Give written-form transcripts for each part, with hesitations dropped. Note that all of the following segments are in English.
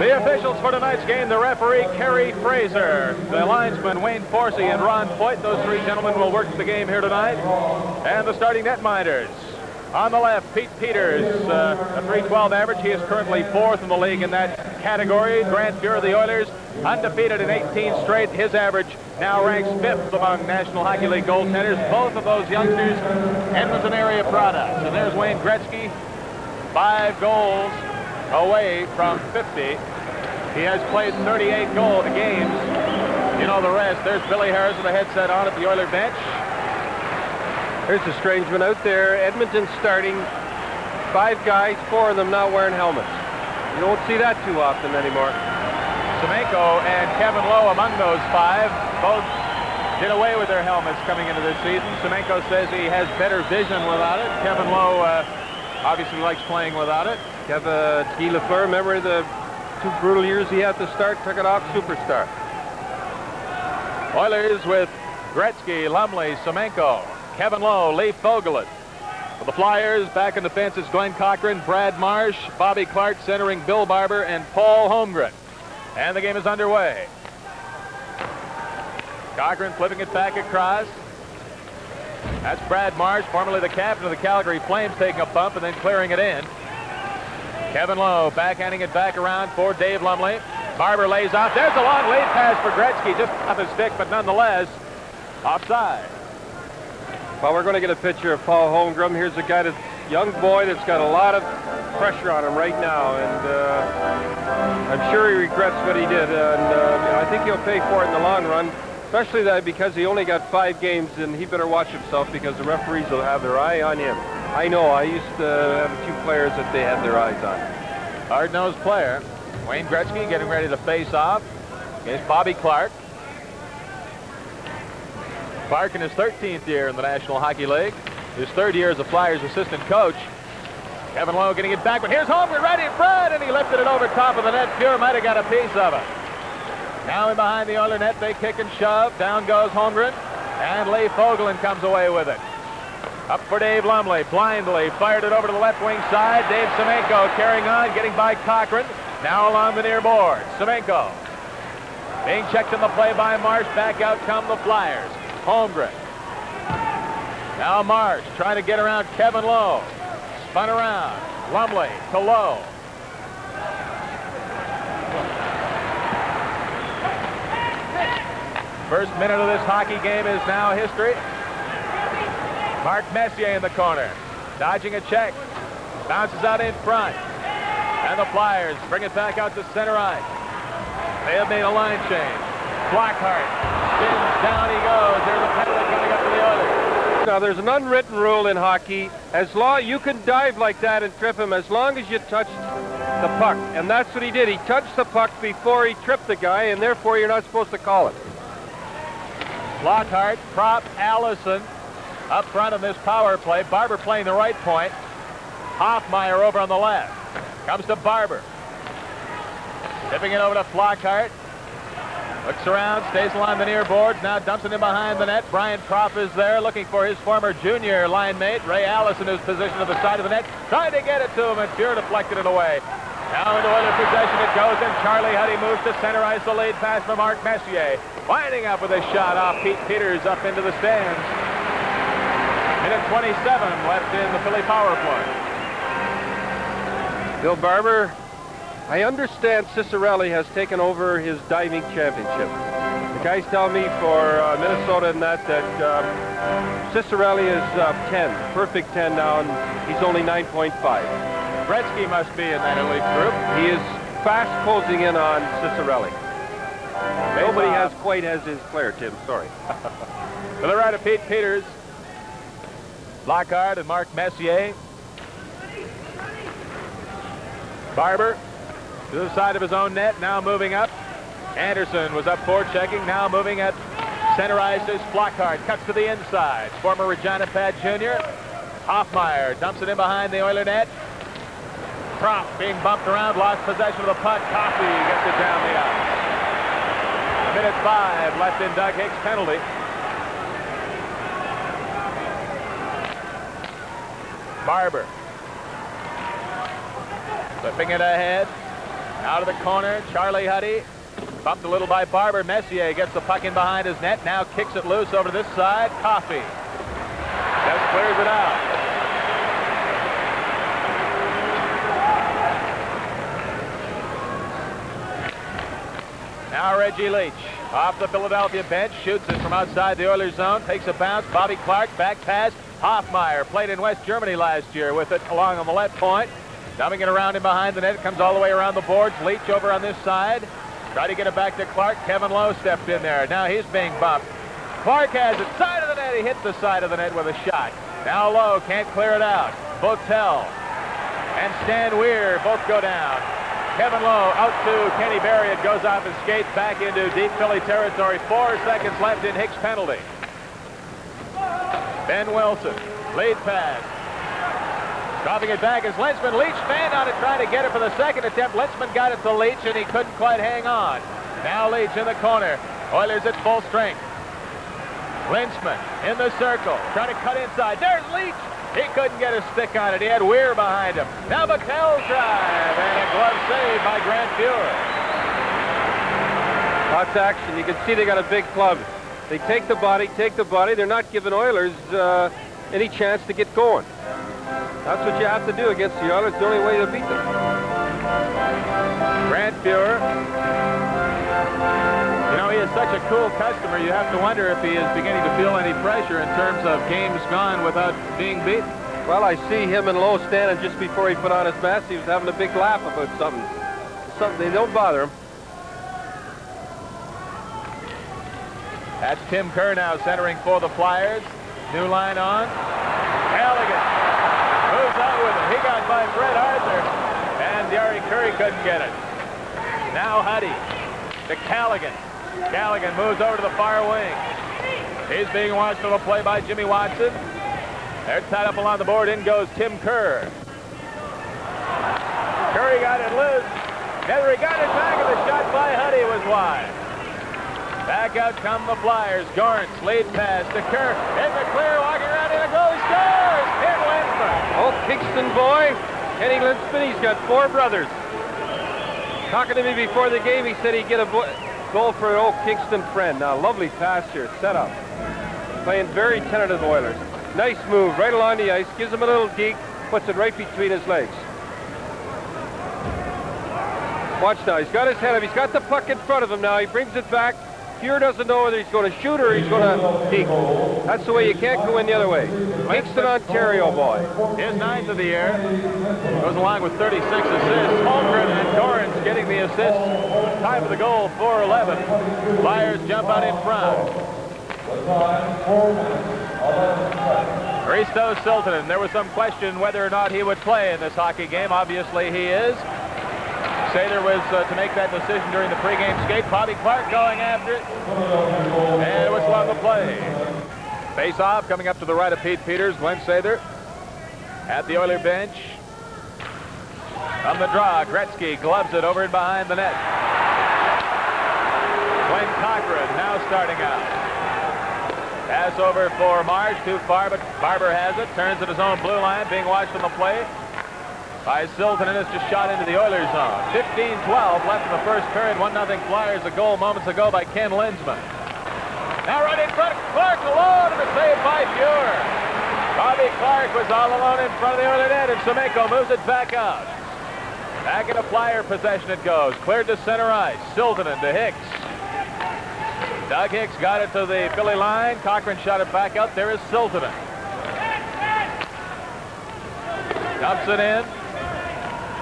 The officials for tonight's game, the referee, Kerry Fraser, the linesman, Wayne Forsey, and Ron Foyt. Those three gentlemen will work the game here tonight. And the starting netminders. On the left, Pete Peters, a .312 average. He is currently 4th in the league in that category. Grant Fuhr of the Oilers, undefeated in 18 straight. His average now ranks 5th among National Hockey League goaltenders. Both of those youngsters, Edmonton area products. And there's Wayne Gretzky, 5 goals away from 50. He has played 38 games. You know the rest. There's Billy Harris with a headset on at the Oiler bench. Here's a strange one out there. Edmonton starting 5 guys, 4 of them not wearing helmets. You don't see that too often anymore. Semenko and Kevin Lowe among those 5. Both did away with their helmets coming into this season. Semenko says he has better vision without it. Kevin Lowe obviously likes playing without it. Kevin Guy Lafleur, remember the 2 brutal years he had to start, took it off, superstar. Oilers with Gretzky, Lumley, Semenko, Kevin Lowe, Lee Fogelin. For the Flyers, back in the fence is Glenn Cochran, Brad Marsh, Bobby Clark centering Bill Barber, and Paul Holmgren. And the game is underway. Cochran flipping it back across. That's Brad Marsh, formerly the captain of the Calgary Flames, taking a bump and then clearing it in. Kevin Lowe backhanding it back around for Dave Lumley. Barber lays off. There's a long lead pass for Gretzky, just off his stick, but nonetheless offside. Well, we're going to get a picture of Paul Holmgren. Here's a guy, young boy that's got a lot of pressure on him right now, and I'm sure he regrets what he did, and I think he'll pay for it in the long run, especially that because he only got 5 games, and he better watch himself because the referees will have their eye on him. I know, I used to have a few players that they had their eyes on. Hard-nosed player. Wayne Gretzky getting ready to face off against Bobby Clark. Clark in his 13th year in the National Hockey League. His 3rd year as a Flyers assistant coach. Kevin Lowe getting it back, but here's Holmgren right in front, and he lifted it over top of the net. Fuhr might have got a piece of it. Now in behind the Oiler net, they kick and shove. Down goes Holmgren, and Lee Fogelin comes away with it. Up for Dave Lumley, blindly fired it over to the left wing side. Dave Semenko carrying on, getting by Cochran. Now along the near board, Semenko being checked in the play by Marsh. Back out come the Flyers. Holmgren. Now Marsh trying to get around Kevin Lowe. Spun around. Lumley to Lowe. First minute of this hockey game is now history. Mark Messier in the corner. Dodging a check. Bounces out in front. And the Flyers bring it back out to center ice. They have made a line change. Flockhart spins down, he goes. There's a penalty coming up to the Oilers. Now there's an unwritten rule in hockey. As long you can dive like that and trip him as long as you touch the puck, and that's what he did. He touched the puck before he tripped the guy, and therefore you're not supposed to call it. Flockhart, Prop, Allison up front in this power play. Barber playing the right point. Hoffmeyer over on the left. Comes to Barber. Tipping it over to Flockhart. Looks around, stays along the near boards, now dumps it in behind the net. Brian Propp is there looking for his former junior line mate, Ray Allison, who's positioned at the side of the net. Trying to get it to him, and Fuhr deflected it away. Now into Oiler possession it goes, and Charlie Huddy moves to center ice. The lead pass for Mark Messier. Winding up with a shot off Pete Peters up into the stands. Minute 27 left in the Philly power play. Bill Barber, I understand Cicerelli has taken over his diving championship. The guys tell me for Minnesota and that Cicerelli is 10, perfect 10 now, and he's only 9.5. Gretzky must be in that elite group. He is fast closing in on Cicerelli. Nobody has quite as his player, Tim, sorry. To the right of Pete Peters, Lockhart and Mark Messier. Barber to the side of his own net, now moving up. Anderson was up forechecking, now moving at center ice is Flockhart. Cuts to the inside. Former Regina Pad Jr. Hoffmeyer dumps it in behind the Oiler net. Prop being bumped around, lost possession of the puck. Coffey gets it down the ice. Minute 5 left in Doug Hicks' penalty. Barber flipping it ahead. Out of the corner, Charlie Huddy. Bumped a little by Barber. Messier gets the puck in behind his net. Now kicks it loose over to this side. Coffey just clears it out. Now Reggie Leach off the Philadelphia bench. Shoots it from outside the Oilers zone. Takes a bounce. Bobby Clark back pass. Hoffmeyer played in West Germany last year with it along on the left point. Dumping it around him behind the net. It comes all the way around the boards. Leach over on this side. Try to get it back to Clark. Kevin Lowe stepped in there. Now he's being bumped. Clark has it. Side of the net. He hit the side of the net with a shot. Now Lowe can't clear it out. Botel and Stan Weir both go down. Kevin Lowe out to Kenny Barry. It goes off his skates back into deep Philly territory. 4 seconds left in Hicks penalty. Ben Wilson. Lead pass. Dropping it back is Lynchman. Leach fanned on it, trying to get it for the second attempt. Lynchman got it to Leach, and he couldn't quite hang on. Now Leach in the corner. Oilers at full strength. Lynchman in the circle, trying to cut inside. There's Leach. He couldn't get a stick on it. He had Weir behind him. Now Batel's drive, and a glove save by Grant Fuhr. Lots of action. You can see they got a big club. They take the body. They're not giving Oilers any chance to get going. That's what you have to do against the Oilers. It's the only way to beat them. Grant Fuhr. You know, he is such a cool customer. You have to wonder if he is beginning to feel any pressure in terms of games gone without being beaten. Well, I see him and Lowe standing just before he put on his mask. He was having a big laugh about something. They don't bother him. That's Tim Kerr now centering for the Flyers. New line on. Halligan moves out with it. He got by Fred Arthur, and Gary Curry couldn't get it. Now Huddy to Callaghan. Callaghan moves over to the far wing. He's being watched on a play by Jimmy Watson. They're tied up along the board. In goes Tim Kerr. Curry got it loose. Nethery got it back, and the shot by Huddy was wide. Back out come the Flyers. Gorance, lead pass to Kerr. In the clear, walking around in a goal. He scores! Ken Lindstrom. Oh, Kingston boy. Kenny Lindstrom, he's got 4 brothers. Talking to me before the game, he said he'd get a goal for an old Kingston friend. Now, lovely pass here, set up. Playing very tentative Oilers. Nice move, right along the ice. Gives him a little deke, puts it right between his legs. Watch now, he's got his head up. He's got the puck in front of him now. He brings it back. Fuhr doesn't know whether he's going to shoot or he's going to deke. That's the way. You can't go in the other way. Kingston, Ontario boy. His 9th of the year. Goes along with 36 assists. Holmgren and Gorance getting the assists. Time of the goal, 4:11. Flyers jump out in front. Hristo Siltanen. There was some question whether or not he would play in this hockey game. Obviously he is. Sather was to make that decision during the pregame skate. Bobby Clark going after it. And it was on the play. Face off coming up to the right of Pete Peters. Glenn Sather at the Oiler bench. On the draw, Gretzky gloves it over and behind the net. Glenn Cochran now starting out. Pass over for Marsh, too far, but Barber has it. Turns at his own blue line, being watched on the play by Siltanen. It's just shot into the Oilers zone. 15-12 left in the first period. 1-0 Flyers. A goal moments ago by Ken Lindstrom. Now right in front, Clark alone, and a save by Fuhr. Bobby Clark was all alone in front of the Oiler net, and Semenko moves it back out. Back in a Flyer possession it goes. Cleared to center ice. Siltanen to Hicks. Doug Hicks got it to the Philly line. Cochran shot it back out. There is Siltanen. Dumps it in.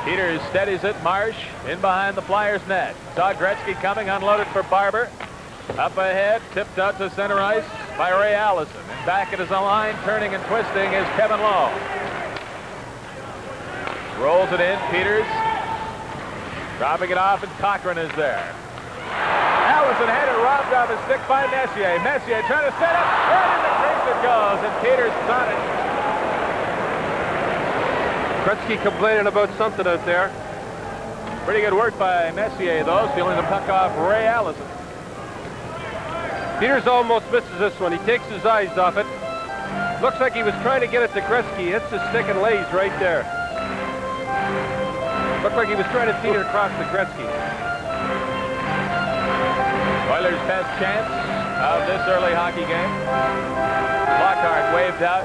Peters steadies it. Marsh in behind the Flyers net. Saw Gretzky coming, unloaded for Barber. Up ahead, tipped out to center ice by Ray Allison. And back at his own line, turning and twisting, is Kevin Lowe. Rolls it in, Peters. Dropping it off, and Cochran is there. Allison had it robbed off his stick by Messier. Messier trying to set up. Right in the crease it goes, and Peters on it. Gretzky complaining about something out there. Pretty good work by Messier, though, stealing the puck off Ray Allison. Peters almost misses this one. He takes his eyes off it. Looks like he was trying to get it to Gretzky. Hits his stick and lays right there. Looked like he was trying to feed it across to Gretzky. Oilers' best chance of this early hockey game. Lockhart waved out.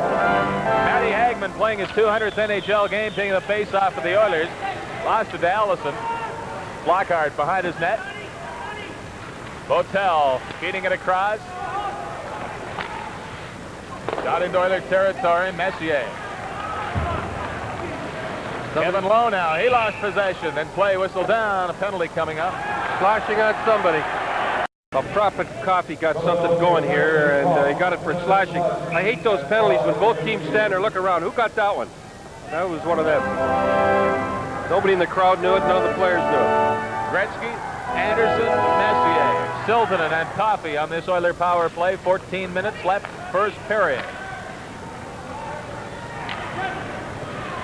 Matty Hagman playing his 200th NHL game, taking the face-off for the Oilers. Lost it to Allison. Lockhart behind his net. Botel feeding it across. Shot into Oilers territory. Messier. Kevin Lowe now. He lost possession. Then play whistle down. A penalty coming up. Slashing on somebody. Well, Prophet Coffee got something going here, and he got it for slashing. I hate those penalties when both teams stand there, look around. Who got that one? That was one of them. Nobody in the crowd knew it. None of the players knew it. Gretzky, Anderson, Messier, Siltanen, and Coffey on this Oiler power play. 14 minutes left, first period.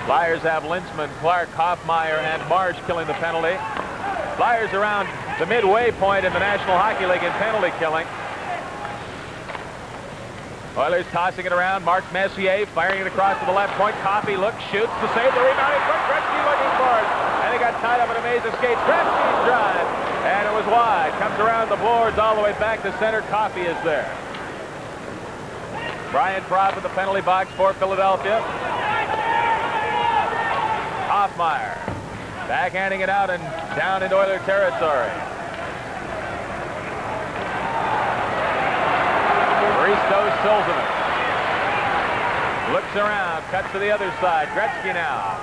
Flyers have Lintzman, Clark, Hoffmeyer, and Marsh killing the penalty. Flyers around the midway point in the National Hockey League in penalty killing. Oilers tossing it around. Mark Messier firing it across to the left point. Coffey looks, shoots to save the rebound in front. Gretzky looking for it. And he got tied up in a maze of skates. Gretzky's drive. And it was wide. Comes around the boards all the way back to center. Coffey is there. Brian Propp in the penalty box for Philadelphia. Hoffmeyer backhanding it out and down into Oiler territory. Risto Siltanen looks around, cuts to the other side. Gretzky now.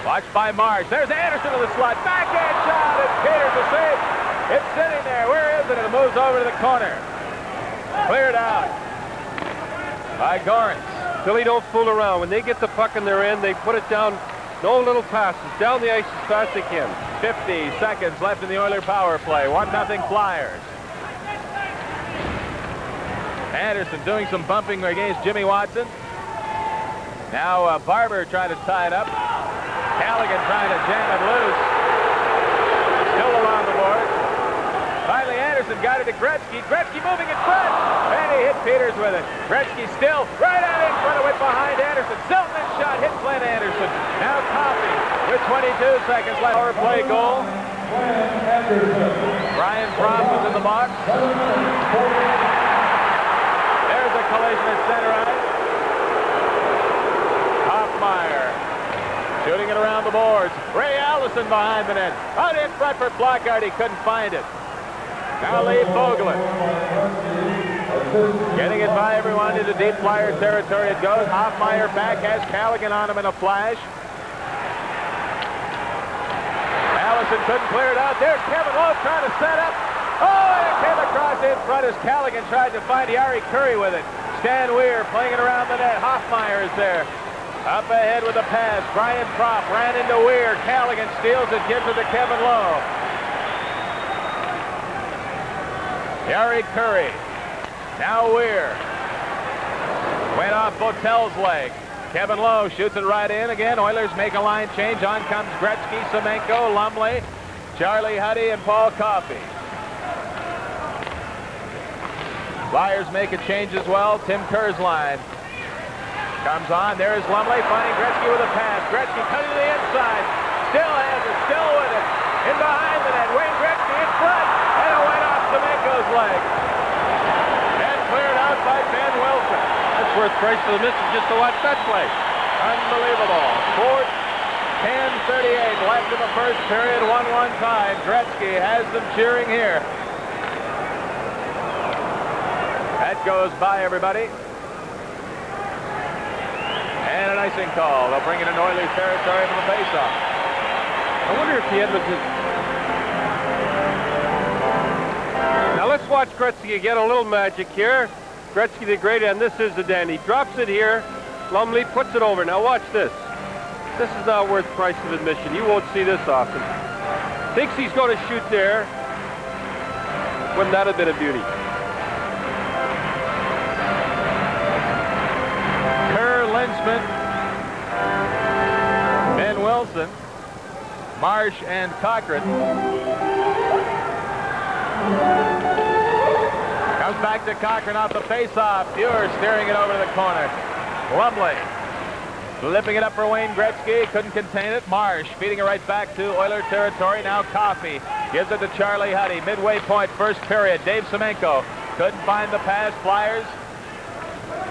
Watched by Marsh. There's Anderson in the slot. Backhand shot, and Peters to save. It's sitting there. Where is it? And it moves over to the corner. Cleared out by Gorence. Philly don't fool around. When they get the puck in their end, they put it down. No little passes. Down the ice as fast as they can. 50 seconds left in the Oiler power play. 1-0 Flyers. Anderson doing some bumping against Jimmy Watson. Now Barber trying to tie it up. Callaghan trying to jam it loose. Still along the board. Finally Anderson got it to Gretzky. Gretzky moving in front. And he hit Peters with it. Gretzky still right out in front of it behind Anderson. Siltanen shot hit Glenn Anderson. Now Coffey with 22 seconds left. Power play goal. Brian Propp was in the box. There's a collision at center ice. Hoffmeyer shooting it around the boards. Ray Allison behind the net. Out in front for Lockhart. He couldn't find it. Now Lee Fogelin. Getting it by everyone into deep Flyer territory. It goes. Hoffmeyer back, has Callaghan on him in a flash. Allison couldn't clear it out. There's Kevin Lowe trying to set up. Oh, and it came across in front as Callaghan tried to find Yari Curry with it. Stan Weir playing it around the net. Hoffmeyer is there. Up ahead with a pass. Brian Propp ran into Weir. Callaghan steals it, gives it to Kevin Lowe. Yari Curry. Now Weir. Went off Botel's leg. Kevin Lowe shoots it right in again. Oilers make a line change. On comes Gretzky, Semenko, Lumley, Charlie Huddy, and Paul Coffey. Flyers make a change as well. Tim Kerr's line comes on. There's Lumley finding Gretzky with a pass. Gretzky cutting to the inside. Still has it. Still with it. In behind the net. Wayne Gretzky in front. And it went off Semenko's leg. And cleared out by Ben Wilson. That's worth price for the misses just to watch that play. Unbelievable. 10:38 left in the first period. 1-1 tie. Gretzky has them cheering here. That goes by everybody. And an icing call. They'll bring it in Oilers territory for the faceoff. I wonder if the Edmonton... Now let's watch Gretzky get a little magic here. Gretzky the great, and this is the dandy. Drops it here. Lumley puts it over. Now watch this. This is not worth price of admission. You won't see this often. Thinks he's going to shoot there. Wouldn't that have been a beauty? Kerr, Lintzman, Ben Wilson, Marsh, and Cochran. Comes back to Cochran off the face-off. Fuhr steering it over to the corner. Lumley Flipping it up for Wayne Gretzky. Couldn't contain it. Marsh feeding it right back to Oiler territory. Now Coffey gives it to Charlie Huddy. Midway point, first period. Dave Semenko couldn't find the pass. Flyers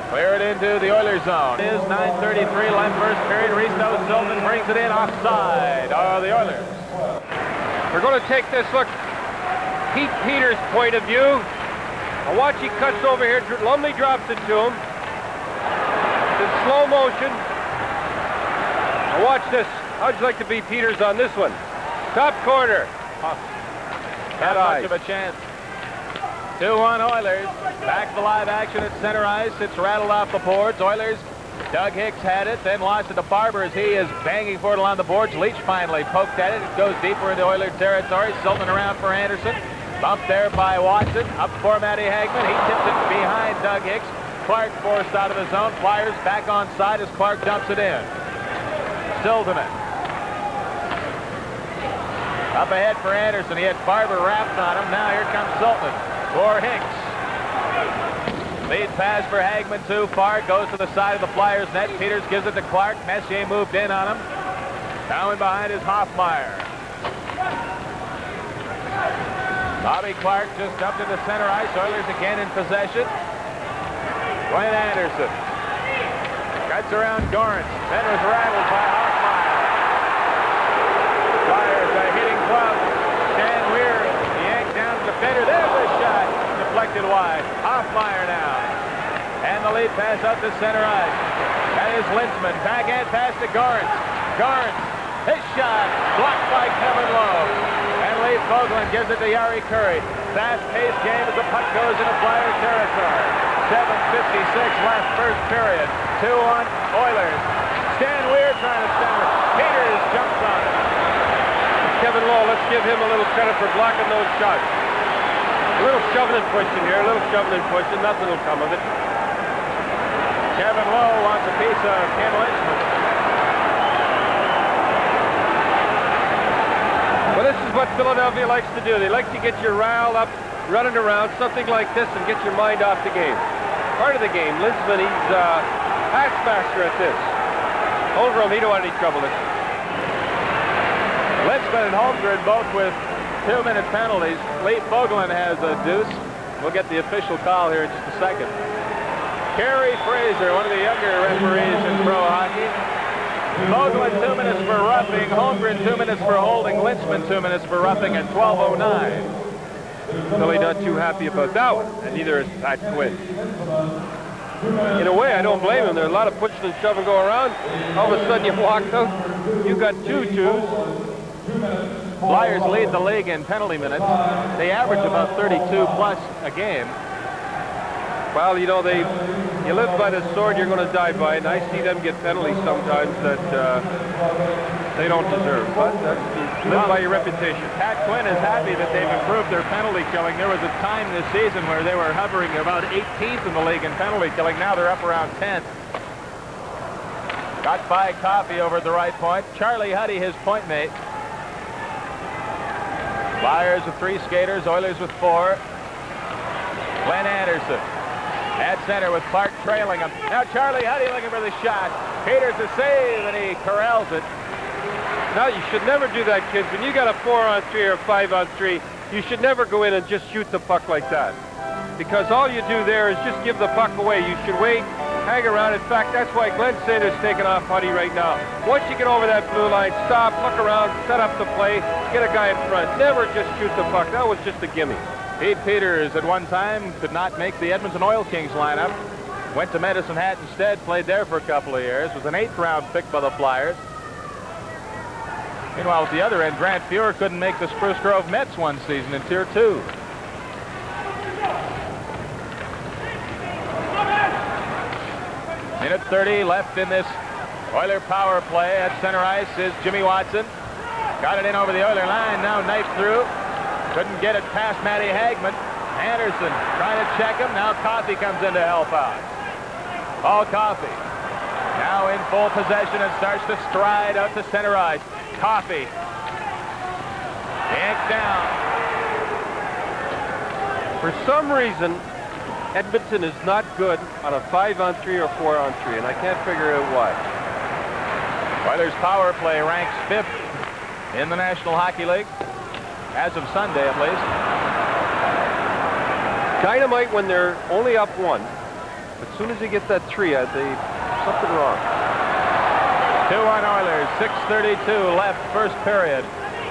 clear it into the Oilers zone. It is 9:33 left first period. Risto Zoltan brings it in offside. The Oilers. We're going to take this look. Pete Peters' point of view. Now watch, he cuts over here. Lumley drops it to him. It's in slow motion. Now watch this. How'd you like to be Peters on this one? Top corner. Not much of a chance. 2-1 Oilers. Back to live action at center ice. It's rattled off the boards. Oilers. Doug Hicks had it, then lost it to Barber as he is banging for it along the boards. Leach finally poked at it. It goes deeper into Oiler territory. Sultan around for Anderson. Bumped there by Watson. Up for Matty Hagman. He tips it behind Doug Hicks. Clark forced out of the zone. Flyers back on side as Clark dumps it in. Silverman. Up ahead for Anderson. He had Barber wrapped on him. Now here comes Sultan for Hicks. Lead pass for Hagman too far. Goes to the side of the Flyers net. Peters gives it to Clark. Messier moved in on him. Down behind is Hoffmeyer. Bobby Clark just dumped into center ice. Oilers again in possession. Glenn Anderson. Cuts around Gorance. Then was rattled by Hoffmeyer. Flyers a hitting club. Stan Weir yanked down the defender. There's a shot. Deflected wide. Hoffmeyer now. And the lead pass up to center ice. That is Lintzman. Backhand pass to Gorance. Gorance. His shot. Blocked by Kevin Lowe. And Lee Fogelin gives it to Yari Curry. Fast-paced game as the puck goes into Flyer territory. 7:56 left first period. 2-1 Oilers. Stan Weir trying to center. Peters jumps on it. Kevin Lowe, let's give him a little credit for blocking those shots. A little shoving and pushing here, a little shoving and pushing. Nothing will come of it. Kevin Lowe wants a piece of Ken Lynchman. Well, this is what Philadelphia likes to do. They like to get you riled up, running around, something like this, and get your mind off the game. Part of the game. Lynchman, he's pass master at this. Holmgren, he don't want any trouble. Lynchman and Holmgren both with 2-minute penalties. Lee Fogelin has a deuce. We'll get the official call here in just a second. Kerry Fraser, one of the younger referees in pro hockey. Fogelin 2 minutes for roughing. Holmgren 2 minutes for holding. Lynchman 2 minutes for roughing at 12:09. Really not too happy about that one, and neither is Pat Quinn. In a way, I don't blame him. There's a lot of pushing and shoving going around. All of a sudden, you walked out. You got 2 twos. Flyers lead the league in penalty minutes. They average about 32 plus a game. Well, you know, you live by the sword, you're going to die by it. And I see them get penalties sometimes that they don't deserve. But live by your reputation. Pat Quinn is happy that they've improved their penalty killing. There was a time this season where they were hovering about 18th in the league in penalty killing. Now they're up around 10th. Got by Coffey over at the right point. Charlie Huddy, his point mate. Flyers with 3 skaters, Oilers with 4. Glenn Anderson at center with Clark trailing him. Now Charlie Huddy looking for the shot. Peters to save, and he corrals it. Now, you should never do that, kids. When you got a 4-on-3 or a 5-on-3, you should never go in and just shoot the puck like that. Because all you do there is just give the puck away. You should wait, hang around. In fact, that's why Glenn Sanders taking off Huddy right now. Once you get over that blue line, stop, look around, set up the play, get a guy in front. Never just shoot the puck. That was just a gimme. Pete Peters at one time could not make the Edmonton Oil Kings lineup. Went to Medicine Hat instead, played there for a couple of years. Was an 8th-round pick by the Flyers. Meanwhile, at the other end, Grant Fuhrer couldn't make the Spruce Grove Mets one season in Tier 2. Minute 30 left in this Oiler power play. At center ice is Jimmy Watson. Got it in over the Oiler line. Now knifed through. Couldn't get it past Matty Hagman. Anderson trying to check him. Now Coffey comes in to help out. Paul Coffey now in full possession and starts to stride out to center ice. Coffey yanked down. For some reason, Edmonton is not good on a 5-on-3 or 4-on-3, and I can't figure out why. Oilers power play ranks 5th in the National Hockey League, as of Sunday at least. Dynamite when they're only up 1. As soon as they get that 3, something wrong. 2-1 Oilers, 6:32 left, first period.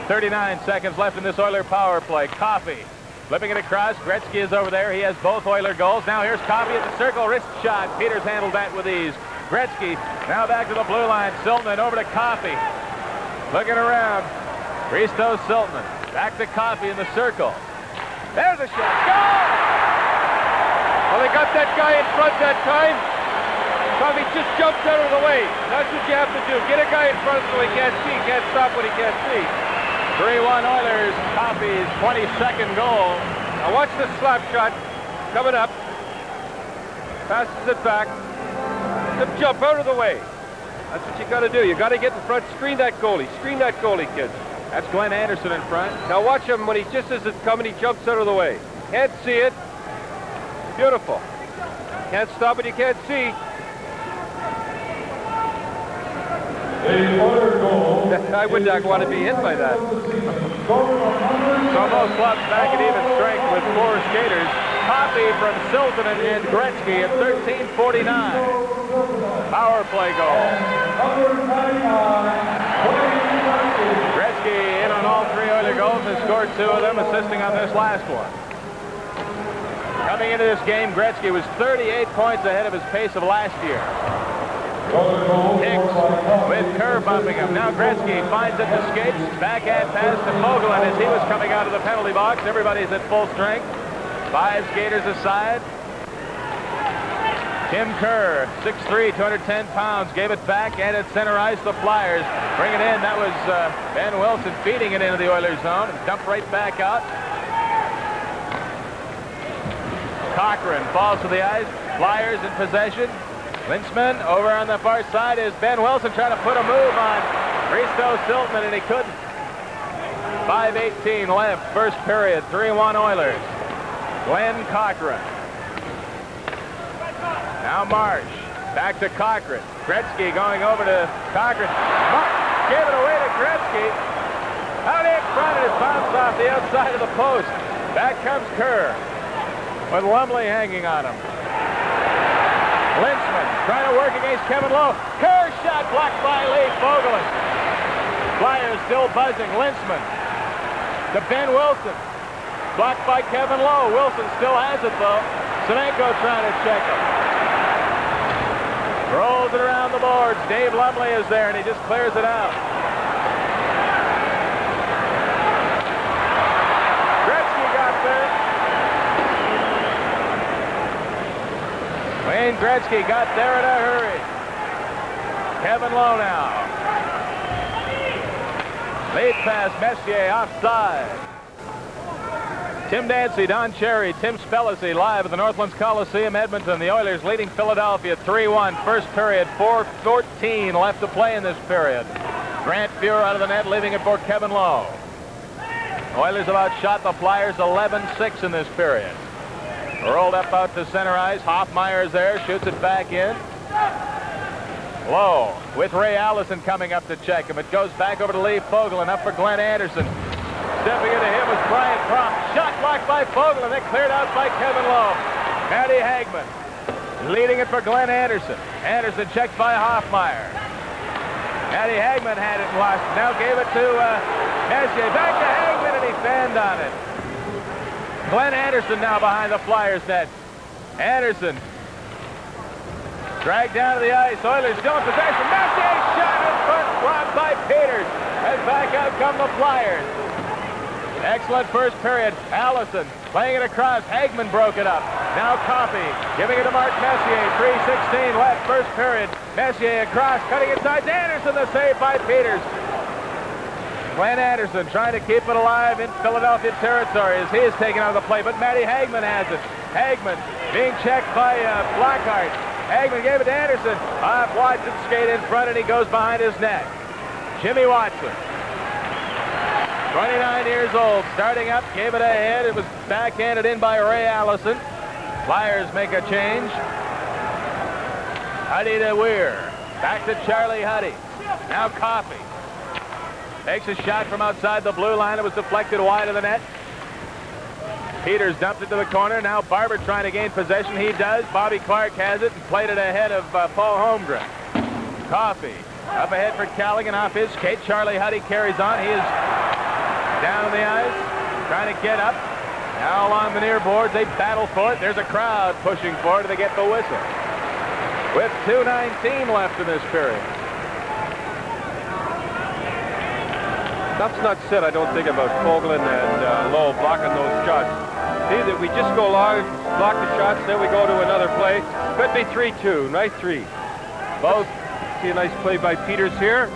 39 seconds left in this Oiler power play. Coffey flipping it across. Gretzky is over there. He has both Oiler goals. Now here's Coffey at the circle. Wrist shot. Peters handled that with ease. Gretzky now back to the blue line. Siltman over to Coffey. Looking around. Risto Siltman. Back to Coffey in the circle. There's a shot. Goal! Well, they got that guy in front that time. Coffey just jumped out of the way. That's what you have to do. Get a guy in front so he can't see. He can't stop what he can't see. 3-1 Oilers. Coffey's 22nd goal. Now watch this slap shot coming up. Passes it back. Just jump out of the way. That's what you got to do. You got to get in front. Screen that goalie. Screen that goalie, kids. That's Glenn Anderson in front. Now watch him when he just as it's coming, he jumps out of the way. Can't see it. Beautiful. Can't stop it. You can't see. I would not want to be hit by that. So both clubs back at even strength with 4 skaters. Coffey from Silton and Gretzky at 13:49. Power play goal. Gretzky in on all 3 Oiler goals and scored 2 of them, assisting on this last one. Coming into this game, Gretzky was 38 points ahead of his pace of last year. Hicks with Kerr bumping him. Now Gretzky finds it to skates. Backhand pass to Fogelin as he was coming out of the penalty box. Everybody's at full strength. 5 skaters aside. Tim Kerr, 6'3", 210 pounds, gave it back and at center ice the Flyers bring it in. That was Ben Wilson feeding it into the Oilers zone and dumped right back out. Cochran falls to the ice. Flyers in possession. Lynchman over on the far side is Ben Wilson trying to put a move on Risto Siltman, and he couldn't. 5:18 left, first period, 3-1 Oilers. Glenn Cochran. Now Marsh, back to Cochran. Gretzky going over to Cochran. Marsh gave it away to Gretzky. Out in front, and it bounced off the outside of the post. Back comes Kerr with Lumley hanging on him. Lynchman trying to work against Kevin Lowe. Kerr shot blocked by Lee Fogelin. Flyers still buzzing. Lynchman to Ben Wilson. Blocked by Kevin Lowe. Wilson still has it though. Semenko trying to check him. Rolls it around the boards. Dave Lumley is there and he just clears it out. Gretzky got there. Wayne Gretzky got there in a hurry. Kevin Lowe now. Lead pass, Messier offside. Tim Dancy, Don Cherry, Tim Spellacy live at the Northlands Coliseum, Edmonton. The Oilers leading Philadelphia 3-1. First period, 4:14 left to play in this period. Grant Fuhr out of the net, leaving it for Kevin Lowe. Oilers have outshot the Flyers 11-6 in this period. Rolled up out to center ice. Hoffmeyer's there, shoots it back in. Lowe with Ray Allison coming up to check him. It goes back over to Lee Fogelin, up for Glenn Anderson. Stepping into him was Brian Crump. Shot blocked by Fogelin, then cleared out by Kevin Lowe. Matty Hagman leading it for Glenn Anderson. Anderson checked by Hoffmeyer. Matty Hagman had it and lost it. Now gave it to Messier. Back to Hagman and he fanned on it. Glenn Anderson now behind the Flyers net. Anderson dragged down to the ice. Oilers still in possession. Messier shot in front, blocked by Peters. And back out come the Flyers. Excellent first period. Allison playing it across. Hagman broke it up. Now Coffey giving it to Mark Messier. 3:16 left, first period. Messier across, cutting inside. Anderson, the save by Peters. Glenn Anderson trying to keep it alive in Philadelphia territory as he is taken out of the play, but Matty Hagman has it. Hagman being checked by Blockhart. Hagman gave it to Anderson. Watson skate in front and he goes behind his net. Jimmy Watson, 29 years old, starting up, gave it ahead. It was backhanded in by Ray Allison. Flyers make a change. Huddy to Weir. Back to Charlie Huddy. Now Coffey takes a shot from outside the blue line. It was deflected wide of the net. Peters dumped it to the corner. Now Barber trying to gain possession. He does. Bobby Clark has it and played it ahead of Paul Holmgren. Coffey up ahead for Callaghan off his skate. Charlie Huddy carries on. He is down on the ice, trying to get up. Now along the near boards, they battle for it. There's a crowd pushing for it. They get the whistle. With 2:19 left in this period. That's not said, I don't think, about Fogelin and Lowe blocking those shots. Either we just go along, block the shots, then we go to another play. Could be 3-2. Nice 3. Both. See a nice play by Peters here.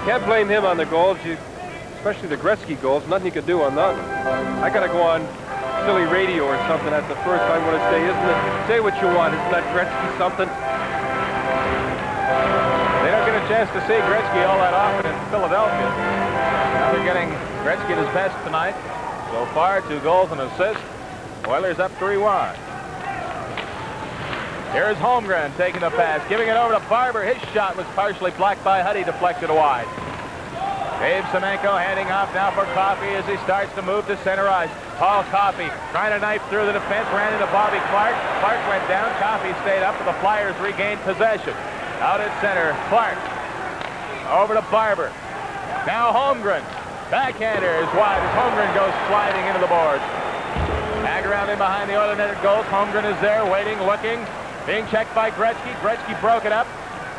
Can't blame him on the goals, especially the Gretzky goals. Nothing you could do on that one. I got to go on Philly radio or something at the first. I'm going to say, isn't it? Say what you want. Isn't that Gretzky something? They don't get a chance to see Gretzky all that often in Philadelphia. Now they're getting Gretzky at his best tonight. So far, 2 goals and assists. Oilers up 3-1. Here's Holmgren taking the pass, giving it over to Barber. His shot was partially blocked by Huddy, deflected wide. Dave Semenko handing off now for Coffey as he starts to move to center ice. Paul Coffey trying to knife through the defense, ran into Bobby Clark. Clark went down. Coffey stayed up, but the Flyers regained possession. Out at center, Clark over to Barber. Now Holmgren. Backhander is wide as Holmgren goes sliding into the boards. Back around in behind the Oiler netted goals. Holmgren is there, waiting, looking. Being checked by Gretzky. Gretzky broke it up.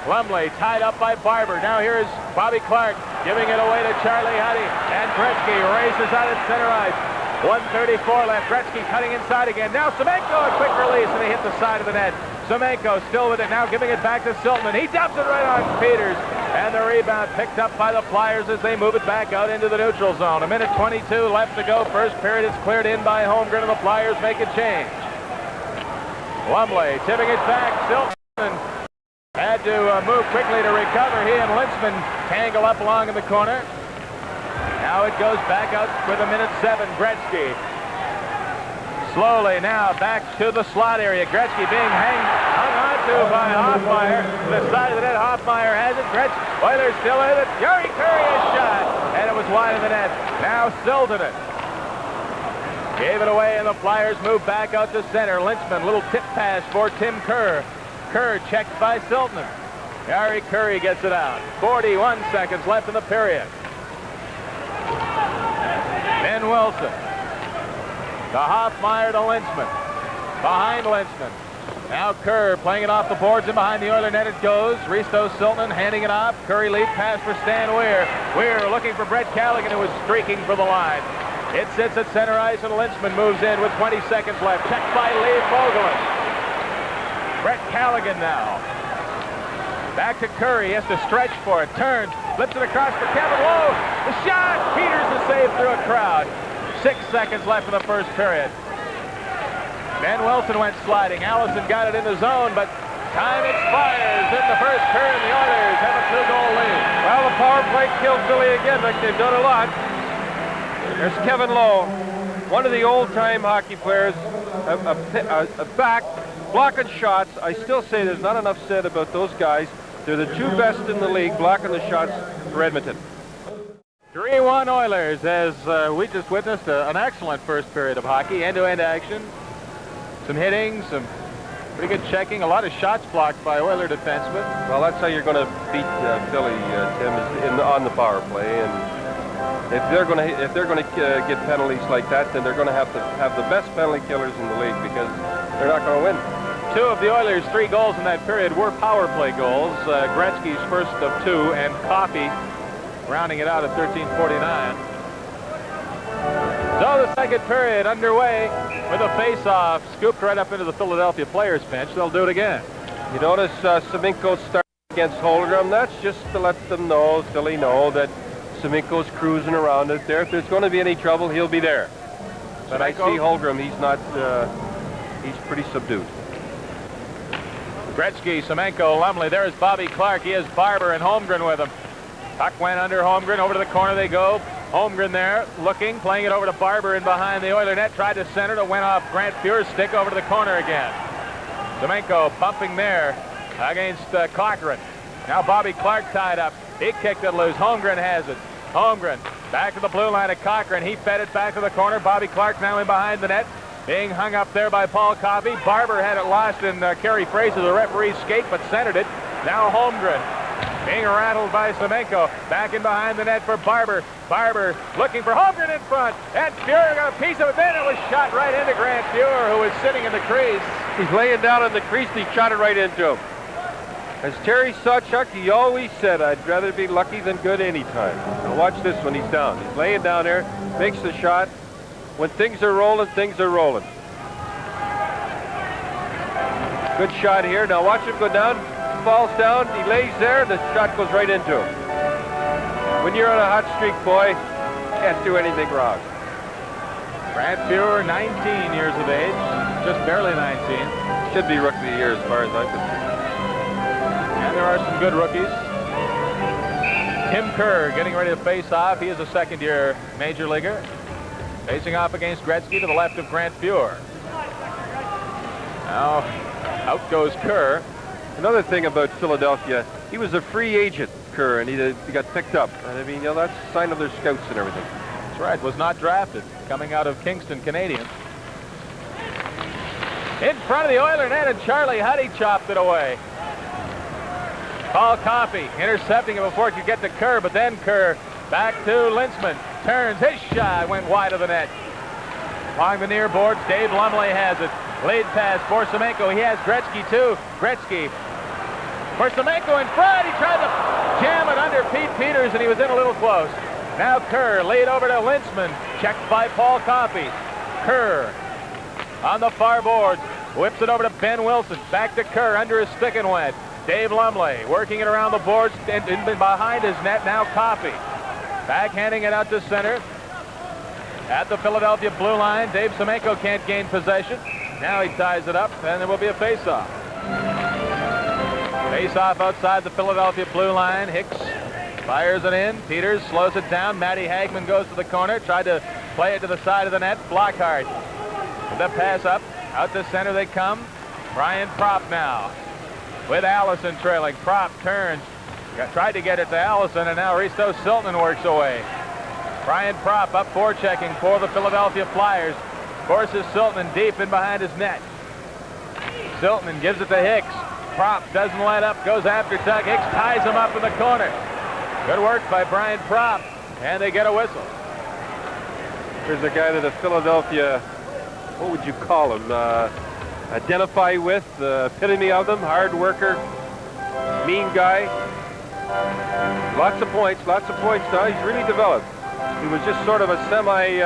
Lumley tied up by Barber. Now here's Bobby Clark giving it away to Charlie Huddy. And Gretzky races out at center ice. 1:34 left. Gretzky cutting inside again. Now Semenko, a quick release, and he hit the side of the net. Semenko still with it now, giving it back to Siltman. He dumps it right on Peters. And the rebound picked up by the Flyers as they move it back out into the neutral zone. 1:22 left to go. First period is cleared in by Holmgren, and the Flyers make a change. Lumley tipping it back. Siltman had to move quickly to recover. He and Lintzman tangle up along in the corner. Now it goes back out with 1:07. Gretzky slowly now back to the slot area. Gretzky being hung on to by Hoffmeyer. The side of the net, Hoffmeyer has it. Oilers still in it. Yuri Curry has shot, and it was wide of the net. Now Silton it. Gave it away, and the Flyers move back out to center. Lintzman, little tip pass for Tim Kerr. Kerr checked by Siltman. Yuri Curry gets it out. 41 seconds left in the period. Ben Wilson. To Hoffmeyer to Lintzman. Behind Lintzman. Now Kerr playing it off the boards and behind the Oiler net it goes. Risto Siltman handing it off. Curry lead pass for Stan Weir. Weir looking for Brett Callaghan, who was streaking for the line. It sits at center ice and Lintzman moves in with 20 seconds left. Checked by Lee Fogelin. Brett Callaghan now. Back to Curry. He has to stretch for it. Turns. Flips it across for Kevin Lowe. The shot. Peters is saved through a crowd. 6 seconds left in the first period. Ben Wilson went sliding. Allison got it in the zone, but time expires in the first period. The Oilers have a 2-goal lead. Well, the power play killed Philly again, like they've done a lot. There's Kevin Lowe, one of the old-time hockey players, a back, blocking shots. I still say there's not enough said about those guys. They're the 2 best in the league blocking the shots for Edmonton. 3-1 Oilers as we just witnessed an excellent first period of hockey. End-to-end action. Some hitting, some pretty good checking, a lot of shots blocked by Oiler defensemen. Well, that's how you're going to beat Philly, Tim, is on the power play. And if they're going to get penalties like that, then they're going to have the best penalty killers in the league because they're not going to win. 2 of the Oilers' 3 goals in that period were power play goals. Gretzky's first of 2, and Coffey rounding it out at 13:49. So the second period underway with a face-off scooped right up into the Philadelphia players' bench. They'll do it again. You notice Semenko started against Holmgren. That's just to let them know, Philly know, that Semenko's cruising around out there. If there's going to be any trouble, he'll be there. But I see Holmgren, he's not, he's pretty subdued. Gretzky, Semenko, Lumley. There's Bobby Clark. He has Barber and Holmgren with him. Puck went under Holmgren. Over to the corner they go. Holmgren there, looking, playing it over to Barber in behind the Oiler net. Tried to center it. Went off Grant Fuhr's stick over to the corner again. Semenko bumping there against Cochran. Now Bobby Clark tied up. He kicked it loose. Holmgren has it. Holmgren back to the blue line of Cochran. He fed it back to the corner. Bobby Clark now in behind the net. Being hung up there by Paul Coffey. Barber had it lost in Kerry Fraser. The referee's skate, but centered it. Now Holmgren being rattled by Semenko. Back in behind the net for Barber. Barber looking for Holmgren in front. And Fuhrer got a piece of it. Then it was shot right into Grant Fuhrer, who was sitting in the crease. He's laying down in the crease, and he shot it right into him. As Terry Sawchuk, he always said, I'd rather be lucky than good anytime. Now watch this when he's down. He's laying down there, makes the shot. When things are rolling, things are rolling. Good shot here. Now watch him go down. Falls down. He lays there. The shot goes right into him. When you're on a hot streak, boy, can't do anything wrong. Grant Fuhrer, 19 years of age. Just barely 19. Should be rookie of the year as far as I'm concerned. And there are some good rookies. Tim Kerr getting ready to face off. He is a second-year major leaguer. Facing off against Gretzky to the left of Grant Fuhrer. Now, out goes Kerr. Another thing about Philadelphia, he was a free agent, Kerr, and he got picked up. And I mean, you know, that's a sign of their scouts and everything. That's right, was not drafted. Coming out of Kingston, Canadian. In front of the Oiler net, and Charlie Huddy chopped it away. Paul Coffey intercepting it before it could get to Kerr, but then Kerr back to Lintzman. Turns, his shot went wide of the net. Along the near boards, Dave Lumley has it. Lead pass for Semenko. He has Gretzky too. Gretzky for Semenko in front. He tried to jam it under Pete Peters, and he was in a little close. Now Kerr, lead over to Lintzman. Checked by Paul Coffey. Kerr on the far boards. Whips it over to Ben Wilson. Back to Kerr under his stick and went. Dave Lumley working it around the boards and behind his net. Now Coffey. Backhanding it out to center. At the Philadelphia blue line, Dave Semenko can't gain possession. Now he ties it up, and there will be a face-off. Face-off outside the Philadelphia blue line. Hicks fires it in. Peters slows it down. Matty Hagman goes to the corner. Tried to play it to the side of the net. Flockhart. The pass up. Out to center they come. Brian Propp now with Allison trailing. Propp turns. Tried to get it to Allison, and now Risto Siltanen works away. Brian Propp up forechecking for the Philadelphia Flyers. Forces Siltanen deep in behind his net. Siltanen gives it to Hicks. Propp doesn't let up, goes after Tuck. Hicks ties him up in the corner. Good work by Brian Propp, and they get a whistle. There's a guy that the Philadelphia, what would you call him, identify with, the epitome of them, hard worker, mean guy. Lots of points now. He's really developed. He was just sort of a semi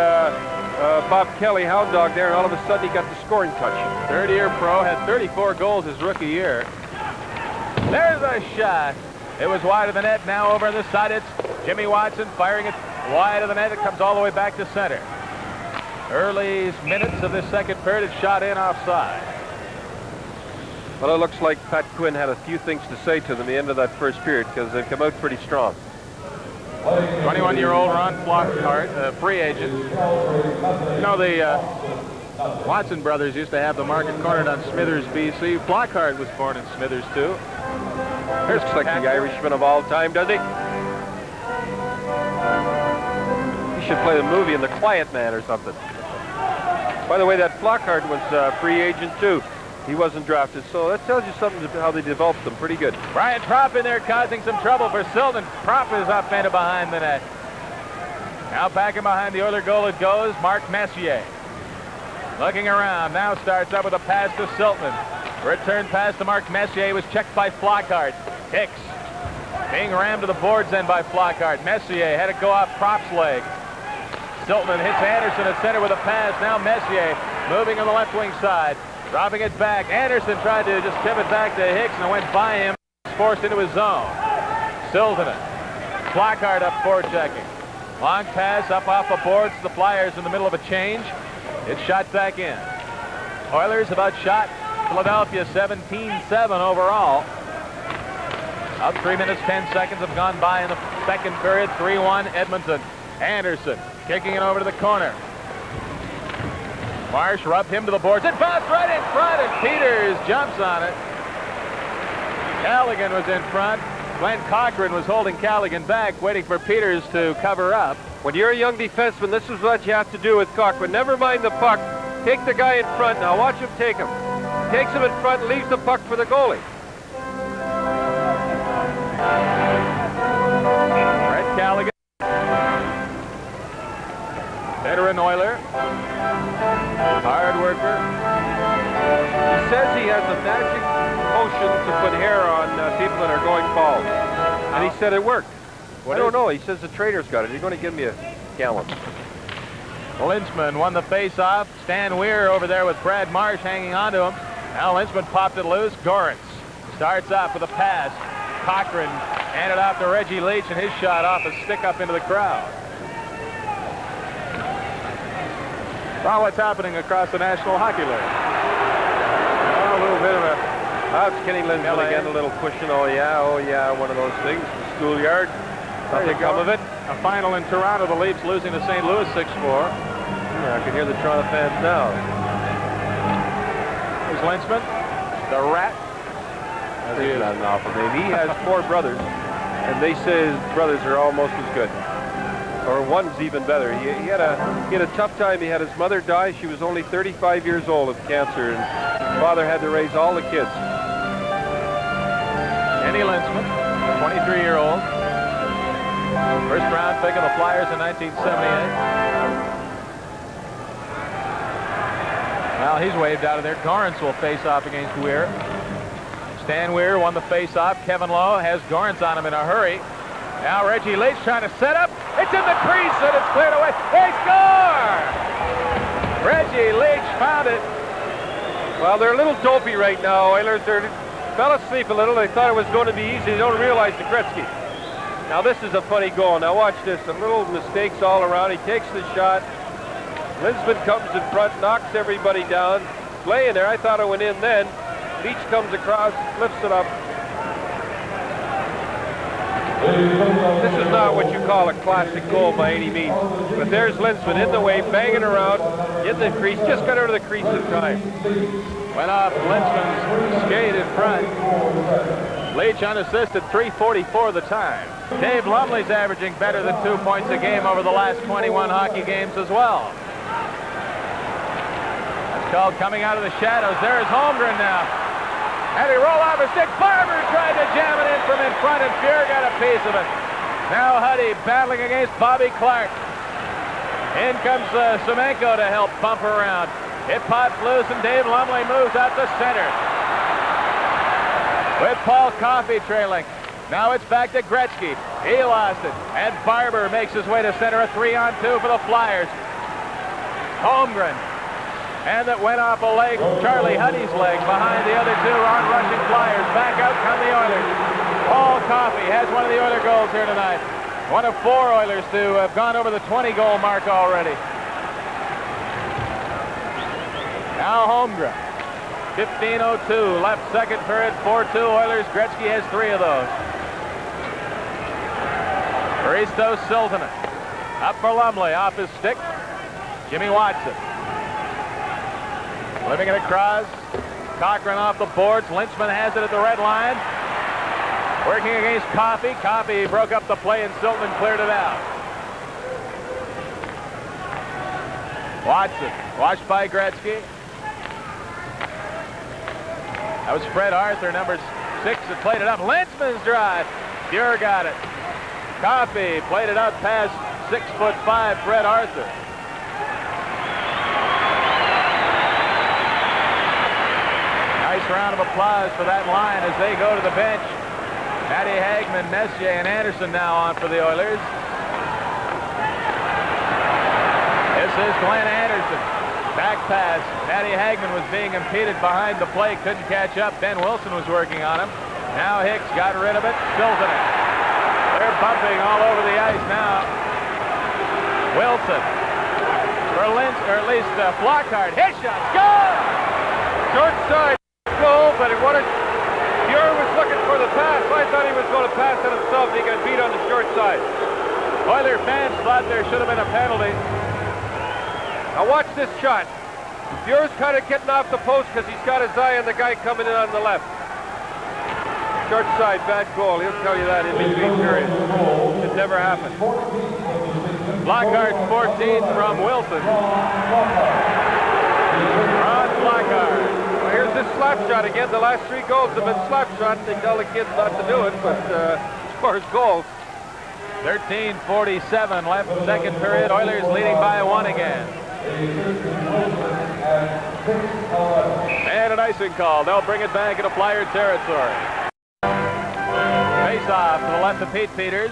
Bob Kelly hound dog there, and all of a sudden he got the scoring touch. Third-year pro, had 34 goals his rookie year. There's a shot. It was wide of the net. Now over on this side, it's Jimmy Watson firing it wide of the net. It comes all the way back to center. Early minutes of this second period, it's shot in offside. Well, it looks like Pat Quinn had a few things to say to them at the end of that first period, because they've come out pretty strong. 21-year-old Ron Flockhart, free agent. You know, the Watson brothers used to have the market cornered on Smithers, BC. Flockhart was born in Smithers, too. Here's like the Irishman of all time, doesn't he? He should play the movie in The Quiet Man or something. By the way, that Flockhart was a free agent, too. He wasn't drafted, so that tells you something about how they developed them pretty good. Brian Propp in there causing some trouble for Siltanen. Propp is upended behind the net. Now back in behind the Oiler goal it goes. Mark Messier. Looking around, now starts up with a pass to Siltanen. Return pass to Mark Messier was checked by Flockhart. Hicks being rammed to the boards then by Flockhart. Messier had to go off Propp's leg. Siltanen hits Anderson at center with a pass. Now Messier moving on the left wing side. Dropping it back. Anderson tried to just tip it back to Hicks, and it went by him. Forced into his zone. Siltanen. Flockhart up forechecking. Long pass up off the boards to the Flyers in the middle of a change. It's shot back in. Oilers about shot Philadelphia 17-7 overall. About 3 minutes, 10 seconds have gone by in the second period. 3-1 Edmonton. Anderson kicking it over to the corner. Marsh rubbed him to the boards. It bounced right in front, and Peters jumps on it. Callaghan was in front. Glenn Cochran was holding Callaghan back, waiting for Peters to cover up. When you're a young defenseman, this is what you have to do with Cochran. Never mind the puck. Take the guy in front. Now watch him take him. Takes him in front, leaves the puck for the goalie. Brett Callaghan. Veteran Oiler. Hard worker. He says he has a magic potion to put hair on people that are going bald. And he said it worked. I don't know. He says the trader's got it. He's going to give me a gallon. Lynchman won the face-off. Stan Weir over there with Brad Marsh hanging on to him. Now Lynchman popped it loose. Gorance starts off with a pass. Cochran handed off to Reggie Leach, and his shot off a stick up into the crowd. Well, what's happening across the National Hockey League? Oh, a little bit of a... Oh, it's Kenny Lynchman again, a little pushing. Oh, yeah, one of those things. Schoolyard. Nothing come of it. A final in Toronto, the Leafs losing to St. Louis 6-4. Yeah, I can hear the Toronto fans now. There's Lynchman, the Rat. He's not an awful name. He has 4 brothers, and they say his brothers are almost as good. Or one's even better. He had a tough time. He had his mother die. She was only 35 years old of cancer, and his father had to raise all the kids. Kenny Lynchman, 23-year-old. First round pick of the Flyers in 1978. Well, he's waved out of there. Gorance will face off against Weir. Stan Weir won the face-off. Kevin Lowe has Gorance on him in a hurry. Now Reggie Leach trying to set up. It's in the crease and it's cleared away. They score! Reggie Leach found it. Well, they're a little dopey right now. Oilers fell asleep a little. They thought it was going to be easy. They don't realize the Gretzky. Now this is a funny goal. Now watch this. A little mistakes all around. He takes the shot. Lynchman comes in front, knocks everybody down. Playing there. I thought it went in then. Leach comes across, lifts it up. This is not what you call a classic goal by any means. But there's Lynchman in the way, banging around, in the crease. Just got out of the crease in time. Went off Lynchman's skate in front. Leach unassisted, 3:44 the time. Dave Lumley's averaging better than 2 points a game over the last 21 hockey games as well. That's called coming out of the shadows. There is Holmgren now. And he rolled off a stick. Barber tried to jam it in from in front, and Fuhr got a piece of it. Now Huddy battling against Bobby Clark. In comes Semenko to help bump around. It pops loose, and Dave Lumley moves out to center. With Paul Coffey trailing. Now it's back to Gretzky. He lost it. And Barber makes his way to center. A 3-on-2 for the Flyers. Holmgren. And that went off a leg, Charlie Huddy's leg, behind the other two on-rushing Flyers. Back out come the Oilers. Paul Coffey has one of the Oiler goals here tonight. One of 4 Oilers to have gone over the 20-goal mark already. Now Holmgren. 15:02 left, second period, 4-2 Oilers. Gretzky has 3 of those. Christos Siltanen. Up for Lumley, off his stick. Jimmy Watson. Living it across. Cochran off the boards. Lynchman has it at the red line. Working against Coffey. Coffey broke up the play and Siltanen cleared it out. Watson, watched by Gretzky. That was Fred Arthur, number 6, that played it up. Lynchman's drive. Fuhr got it. Coffey played it up past 6'5" Fred Arthur. Nice round of applause for that line as they go to the bench. Matty Hagman, Messier, and Anderson now on for the Oilers. This is Glenn Anderson. Back pass. Matty Hagman was being impeded behind the play. Couldn't catch up. Ben Wilson was working on him. Now Hicks got rid of it. Siltanen. They're bumping all over the ice now. Wilson. For Lynch, or at least Flockhart. His shot. Score! Short side. Goal, but it wanted... Fuhr was looking for the pass. I thought he was going to pass it himself. He got beat on the short side. Oiler fans thought there should have been a penalty. Now watch this shot. Fuhr's kind of getting off the post because he's got his eye on the guy coming in on the left. Short side, bad goal. He'll tell you that in between periods. It never happened. Lockhart 14 from Wilson. Ron Lockhart. Well, here's this slap shot again. The last 3 goals have been slap shots. They tell the kids not to do it, but as far as goals. 13:47 left in the second period. Oilers leading by 1 again. And an icing call. They'll bring it back into Flyer territory. Face off to the left of Pete Peters.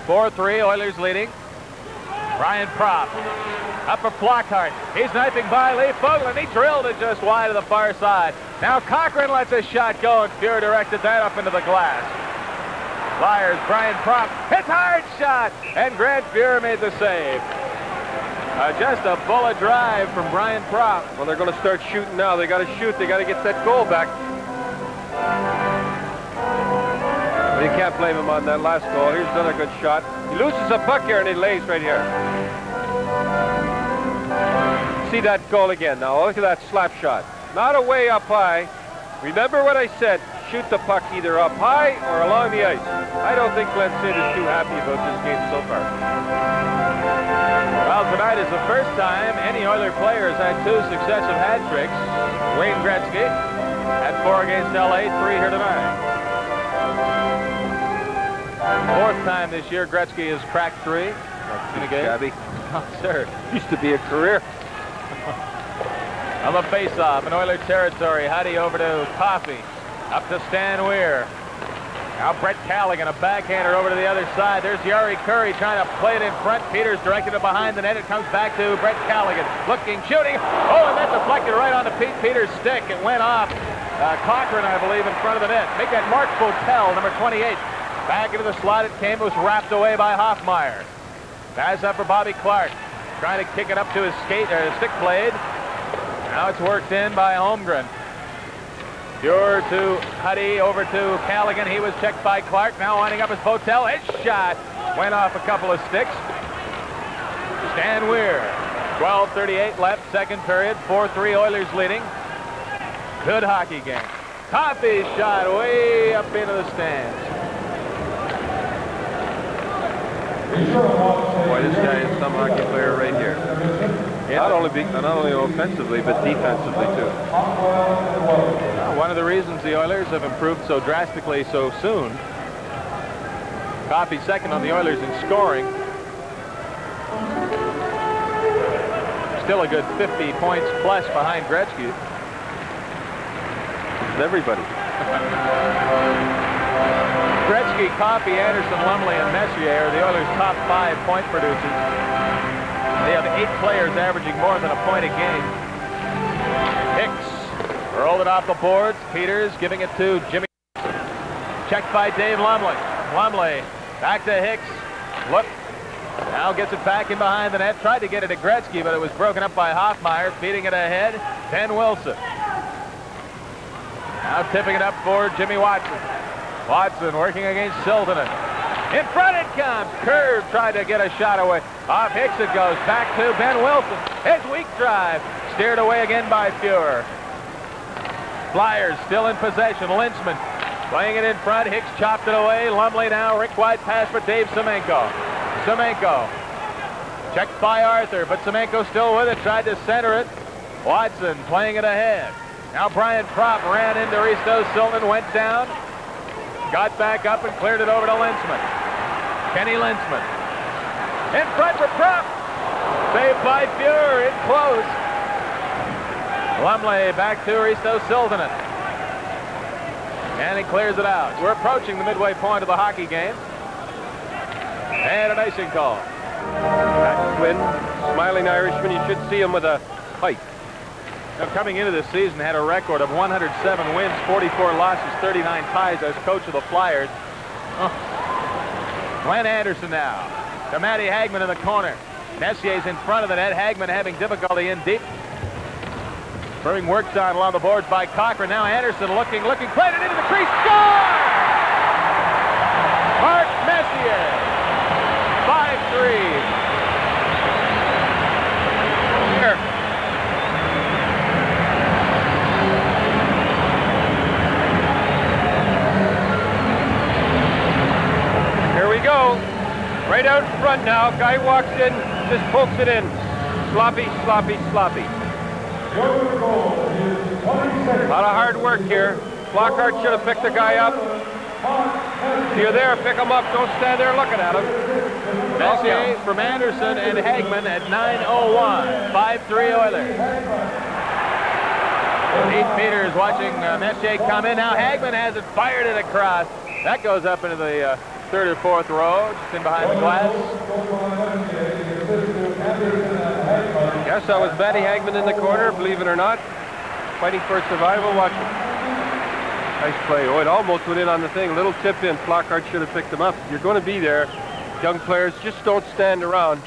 4-3, Oilers leading. Ryan Propp up for Flockhart. He's knifing by Lee Fogel, and he drilled it just wide of the far side. Now Cochran lets a shot go, and Fuhr directed that up into the glass. Flyers, Brian Propp hits hard shot, and Grant Fuhr made the save. Just a bullet drive from Brian Propp. Well, they're going to start shooting now. They got to shoot. They got to get that goal back. Well, you can't blame him on that last goal. Here's another good shot. He loses a puck here, and he lays right here. See that goal again now. Look at that slap shot. Not away up high. Remember what I said. Shoot the puck either up high or along the ice. I don't think Glenn Sid is too happy about this game so far. Well, tonight is the first time any Oiler player has had 2 successive hat tricks. Wayne Gretzky had 4 against LA, 3 here tonight. 4th time this year Gretzky has cracked 3. That's too shabby. Oh, sir. Used to be a career. On the face-off in Oiler territory, Huddy over to Coffey. Up to Stan Weir. Now Brett Callaghan, a backhander over to the other side. There's Yari Curry trying to play it in front. Peters directed it behind the net. It comes back to Brett Callaghan. Looking, shooting. Oh, and that deflected right onto Pete Peters' stick. It went off Cochran, I believe, in front of the net. Make that Mark Botel, number 28. Back into the slot it came. It was wrapped away by Hoffmeyer. Pass up for Bobby Clark. Trying to kick it up to his stick blade. Now it's worked in by Holmgren. Fuhr to Huddy, over to Callaghan. He was checked by Clark. Now winding up his Botel. His shot went off a couple of sticks. Stan Weir. 12:38 left, second period. 4-3 Oilers leading. Good hockey game. Coffey's shot way up into the stands. Boy, this guy is some hockey player right here. Yeah. Not only offensively, but defensively too. One of the reasons the Oilers have improved so drastically so soon. Coffey second on the Oilers in scoring. Still a good 50 points plus behind Gretzky. Everybody. Gretzky, Coffey, Anderson, Lumley, and Messier are the Oilers' top 5 point producers. They have 8 players averaging more than a point a game. Hicks rolled it off the boards. Peters giving it to Jimmy. Checked by Dave Lumley. Lumley back to Hicks. Look. Now gets it back in behind the net. Tried to get it to Gretzky, but it was broken up by Hoffmeyer. Feeding it ahead. Ben Wilson. Now tipping it up for Jimmy Watson. Watson working against Siltanen. In front it comes. Curve tried to get a shot away. Off Hicks it goes. Back to Ben Wilson. His weak drive. Steered away again by Fuhr. Flyers still in possession. Lynchman playing it in front. Hicks chopped it away. Lumley now. Rick White pass for Dave Semenko. Semenko checked by Arthur, but Semenko still with it. Tried to center it. Watson playing it ahead. Now Brian Propp ran into Risto Siltanen. Went down. Got back up and cleared it over to Lynchman. Kenny Lynchman. In front for Propp. Saved by Fuhr. In close. Lumley back to Risto Siltanen. And he clears it out. We're approaching the midway point of the hockey game. And an icing call. That Quinn, smiling Irishman, you should see him with a pipe. Now, coming into this season, had a record of 107 wins, 44 losses, 39 ties as coach of the Flyers. Oh. Glenn Anderson now to Matty Hagman in the corner. Messier's in front of the net. Hagman having difficulty in deep. Being worked on along the boards by Cochran. Now Anderson looking, played it into the crease. Score! Mark Messier. 5-3. Here. front now. Guy walks in, just pokes it in. Sloppy, sloppy, sloppy. A lot of hard work here. Flockhart should have picked the guy up. If you're there, pick him up. Don't stand there looking at him. Messier from Anderson and Hagman at 9:01. 5-3 Oilers. Pete Peters watching Messier come in. Now Hagman has it, fired it across. That goes up into the third or fourth row, just in behind the glass. Yes, that was Matty Hagman in the corner, believe it or not. Fighting for survival. Watch it. Nice play. Oh, it almost went in on the thing. Little tip in. Flockhart should have picked him up. You're going to be there. Young players, just don't stand around.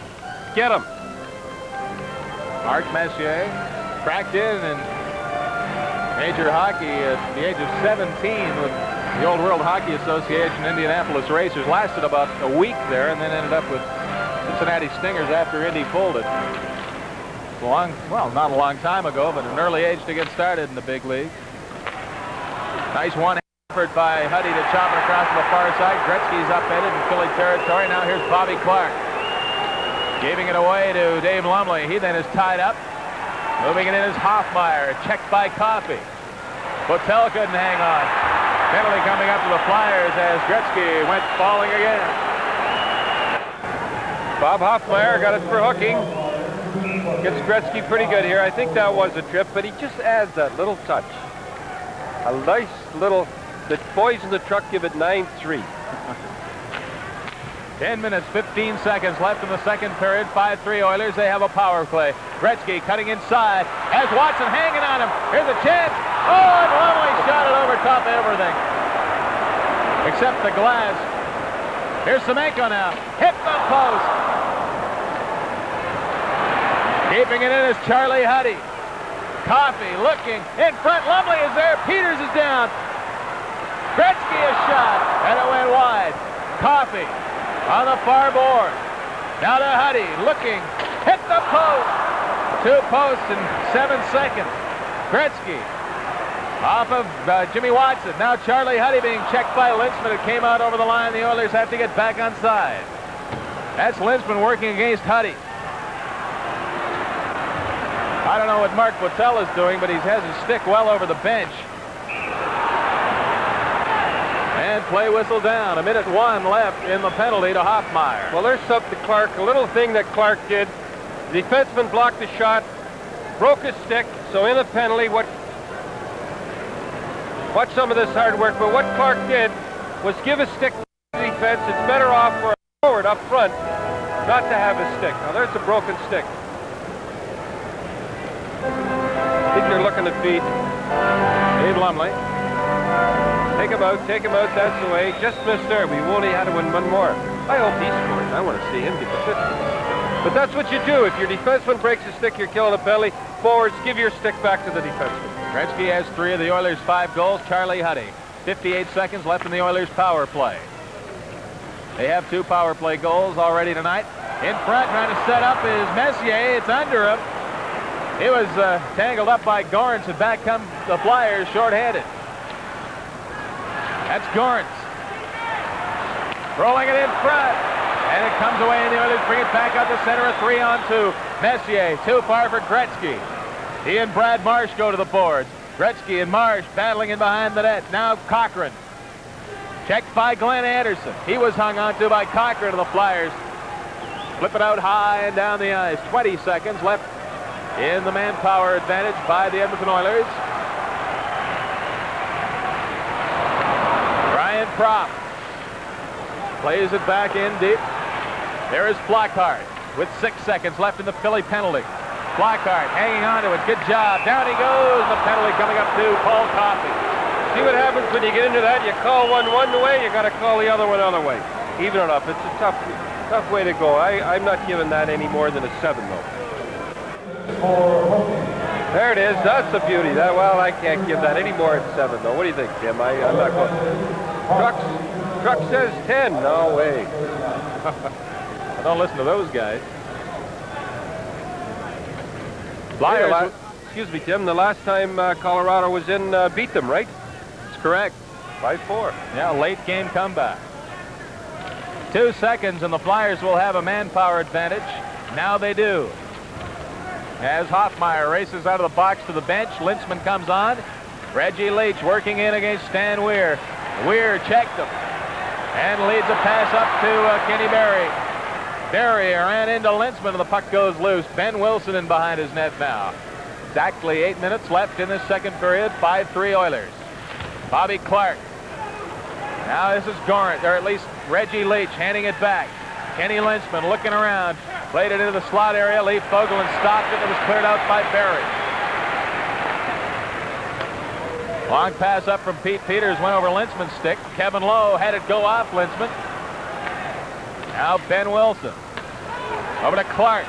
Get him. Mark Messier cracked in major hockey at the age of 17 with the Old World Hockey Association Indianapolis Racers. Lasted about a week there and then ended up with Cincinnati Stingers after Indy folded. Well, not a long time ago, but an early age to get started in the big league. Nice one effort by Huddy to chop it across to the far side. Gretzky's upended in Philly territory. Now here's Bobby Clark. Giving it away to Dave Lumley. He then is tied up. Moving it in is Hoffmeyer. Checked by Coffey. Botel couldn't hang on. Penalty coming up to the Flyers as Gretzky went falling again. Bob Hoffmeyer got it for hooking. Gets Gretzky pretty good here. I think that was a trip, but he just adds that little touch. A nice little... The boys in the truck give it 9-3. 10 minutes, 15 seconds left in the second period. 5-3 Oilers. They have a power play. Gretzky cutting inside. Has Watson hanging on him. Here's a chance. Oh, and Lumley shot it over top of everything. Except the glass. Here's Semenko now. Hit the post. Keeping it in is Charlie Huddy. Coffey looking in front. Lumley is there. Peters is down. Gretzky a shot. And it went wide. Coffey on the far board. Now to Huddy looking. Hit the post. 2 posts in 7 seconds. Gretzky off of Jimmy Watson. Now Charlie Huddy being checked by Lynchman. It came out over the line. The Oilers have to get back on side. That's Lynchman working against Huddy. I don't know what Mark Botel is doing, but he has his stick well over the bench. And play whistle down. 1:01 left in the penalty to Hoffmeyer. Well, there's something Clark, a little thing that Clark did. The defenseman blocked the shot, broke his stick, so in the penalty, watch some of this hard work, but what Clark did was give a stick to the defense. It's better off for a forward up front not to have a stick. Now there's a broken stick. I think you're looking to feed Dave Lumley. Take him out, that's the way. Just missed there. We've only had to win one more. I hope he scores. I want to see him get the 50. But that's what you do. If your defenseman breaks a stick, you're killing a penalty. Forwards, give your stick back to the defenseman. Gretzky has 3 of the Oilers' 5 goals. Charlie Huddy. 58 seconds left in the Oilers' power play. They have 2 power play goals already tonight. In front, trying to set up is Messier. It's under him. He was tangled up by Gorns, and back come the Flyers shorthanded. That's Gorns. Rolling it in front. And it comes away, and the Oilers bring it back out to center. A 3-on-2. Messier, too far for Gretzky. He and Brad Marsh go to the boards. Gretzky and Marsh battling in behind the net. Now Cochran. Checked by Glenn Anderson. He was hung onto by Cochran of the Flyers. Flip it out high and down the ice. 20 seconds left in the manpower advantage by the Edmonton Oilers. Brian Propp plays it back in deep. There is Flockhart with 6 seconds left in the Philly penalty. Flockhart hanging on to it. Good job. Down he goes. The penalty coming up to Paul Coffey. See what happens when you get into that? You call one way, you got to call the other one other way. Even it up. It's a tough way to go. I'm not giving that any more than a 7, though. There it is. That's the beauty. Well, I can't give that any more than 7, though. What do you think, Tim? I'm not going. Truck says 10. No way. I don't listen to those guys. Flyers. Excuse me, Tim. The last time Colorado was in, beat them, right? That's correct. 5-4. Yeah, late game comeback. 2 seconds, and the Flyers will have a manpower advantage. Now they do. As Hoffmeyer races out of the box to the bench, Lintzman comes on. Reggie Leach working in against Stan Weir. Weir checked him and leads a pass up to Kenny Barry. Barry ran into Lintzman, and the puck goes loose. Ben Wilson in behind his net now. Exactly 8 minutes left in this second period. 5-3 Oilers. Bobby Clark. Now this is Gorant, or at least Reggie Leach handing it back. Kenny Lintzman looking around. Played it into the slot area. Lee Fogelin stopped it. It was cleared out by Barry. Long pass up from Pete Peters went over Lintzman's stick. Kevin Lowe had it go off Lintzman. Now Ben Wilson. Over to Clark.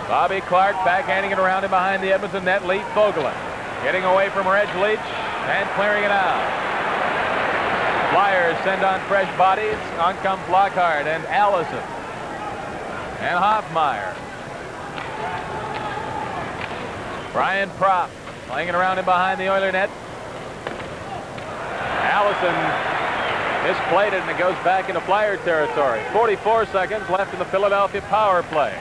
Bobby Clark backhanding it around him behind the Edmonton net. Lee Fogelin getting away from Reg Leach and clearing it out. Flyers send on fresh bodies. On comes Lockhart and Allison. And Hoffmeyer. Brian Propp playing it around him behind the Oiler net. Allison misplayed it, and it goes back into Flyer territory. 44 seconds left in the Philadelphia power play.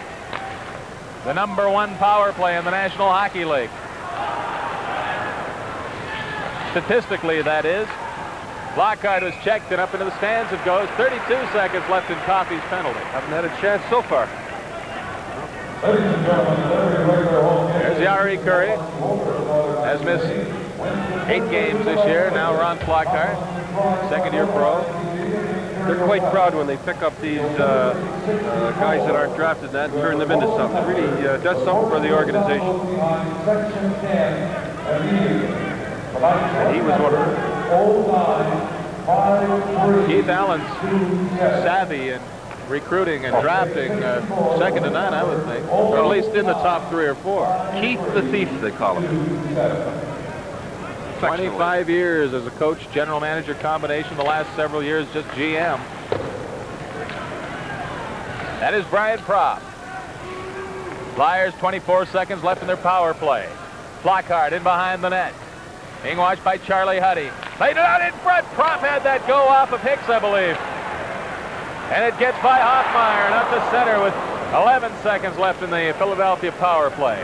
The #1 power play in the National Hockey League. Statistically, that is. Lockhart was checked, and up into the stands it goes. 32 seconds left in Coffey's penalty. Haven't had a chance so far. There's Yari Curry. Has missed 8 games this year. Now Ron Lockhart, second-year pro. They're quite proud when they pick up these guys that aren't drafted and turn them into something. It really does something for the organization. And he was one of them. Keith Allen's savvy in recruiting and drafting, second to none, I would think, or at least in the top 3 or 4. Keith the Thief, they call him. 25 years as a coach, general manager combination. The last several years just GM. That is Brian Propp. Flyers 24 seconds left in their power play. Flockhart in behind the net. Being watched by Charlie Huddy. Played it out in front. Propp had that go off of Hicks, I believe. And it gets by Hoffmeyer and up the center with 11 seconds left in the Philadelphia power play.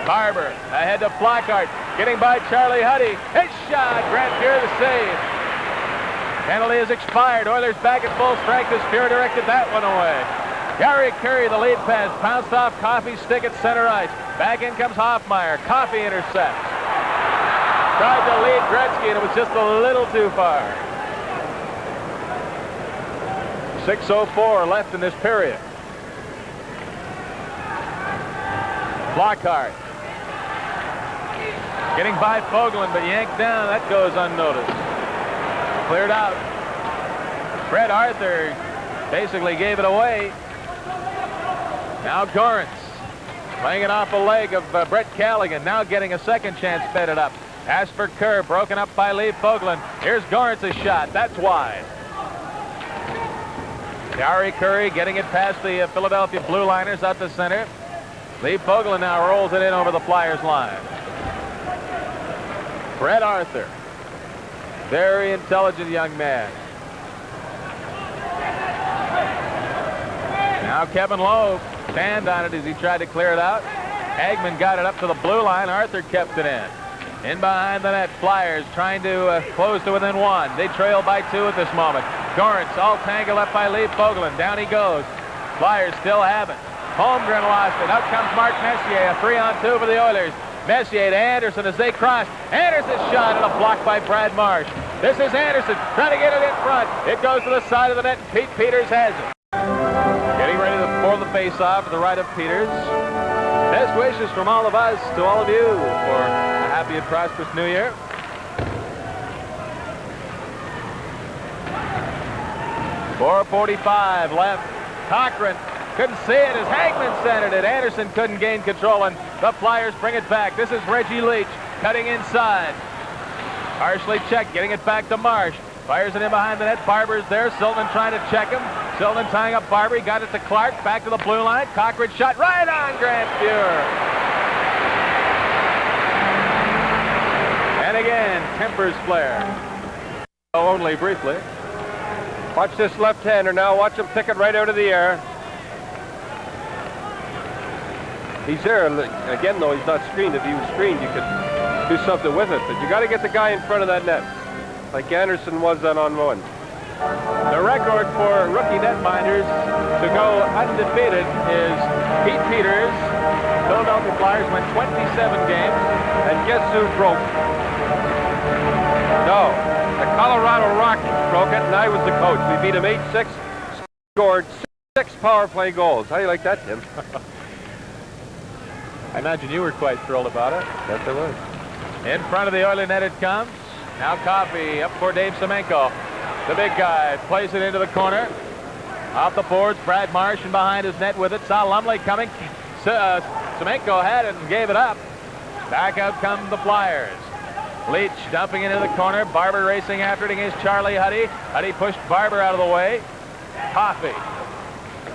Barber ahead to Flockhart. Getting by Charlie Huddy. His shot. Grant Fuhr the save. Penalty is expired. Oilers back at full strength as Fuhr directed that one away. Yari Curry, the lead pass, bounced off Coffey's stick at center ice. Back in comes Hoffmeyer. Coffey intercepts. Tried to lead Gretzky, and it was just a little too far. 6:04 left in this period. Flockhart. Getting by Fogelin, but yanked down. That goes unnoticed. Cleared out. Fred Arthur basically gave it away. Now Gorant playing it off a leg of Brett Callaghan. Now getting a second chance fed it up. Pass for Kerr, broken up by Lee Fogelin. Here's Gorant's shot. That's wide. Yari Curry getting it past the Philadelphia Blue Liners out the center. Lee Fogelin now rolls it in over the Flyers line. Fred Arthur. Very intelligent young man. Now Kevin Lowe stand on it as he tried to clear it out. Hagman got it up to the blue line. Arthur kept it in. In behind the net, Flyers trying to close to within 1. They trail by 2 at this moment. Gorant's all tangled up by Lee Fogelin. Down he goes. Flyers still have it. Holmgren lost it. Out comes Mark Messier. A 3-on-2 for the Oilers. Messier to Anderson as they cross. Anderson's shot and a block by Brad Marsh. This is Anderson trying to get it in front. It goes to the side of the net, and Pete Peters has it. Getting ready for the face-off to the right of Peters. Best wishes from all of us to all of you for a happy and prosperous New Year. .445 left. Cochran couldn't see it as Hagman centered it. Anderson couldn't gain control, and the Flyers bring it back. This is Reggie Leach cutting inside. Harshly checked, getting it back to Marsh. Fires it in behind the net. Barber's there. Silton trying to check him. Silton tying up Barber. He got it to Clark. Back to the blue line. Cochran shot right on Grant Fuhr. And again, tempers flare. Oh, only briefly. Watch this left-hander now. Watch him pick it right out of the air. He's there. Again, though, he's not screened. If he was screened, you could do something with it. But you got to get the guy in front of that net, like Anderson was on one. The record for rookie netminders to go undefeated is Pete Peters. Philadelphia Flyers went 27 games. And guess who broke? No, the Colorado Rockies broke it, and I was the coach. We beat them 8-6, scored 6 power play goals. How do you like that, Tim? I imagine you were quite thrilled about it. Yes, I was. In front of the Oiler net it comes. Now Coffey up for Dave Semenko. The big guy plays it into the corner. Off the boards, Brad Marsh and behind his net with it. Saw Lumley coming. Semenko had it and gave it up. Back out come the Flyers. Leach dumping into the corner. Barber racing after it against Charlie Huddy. Huddy pushed Barber out of the way. Coffey.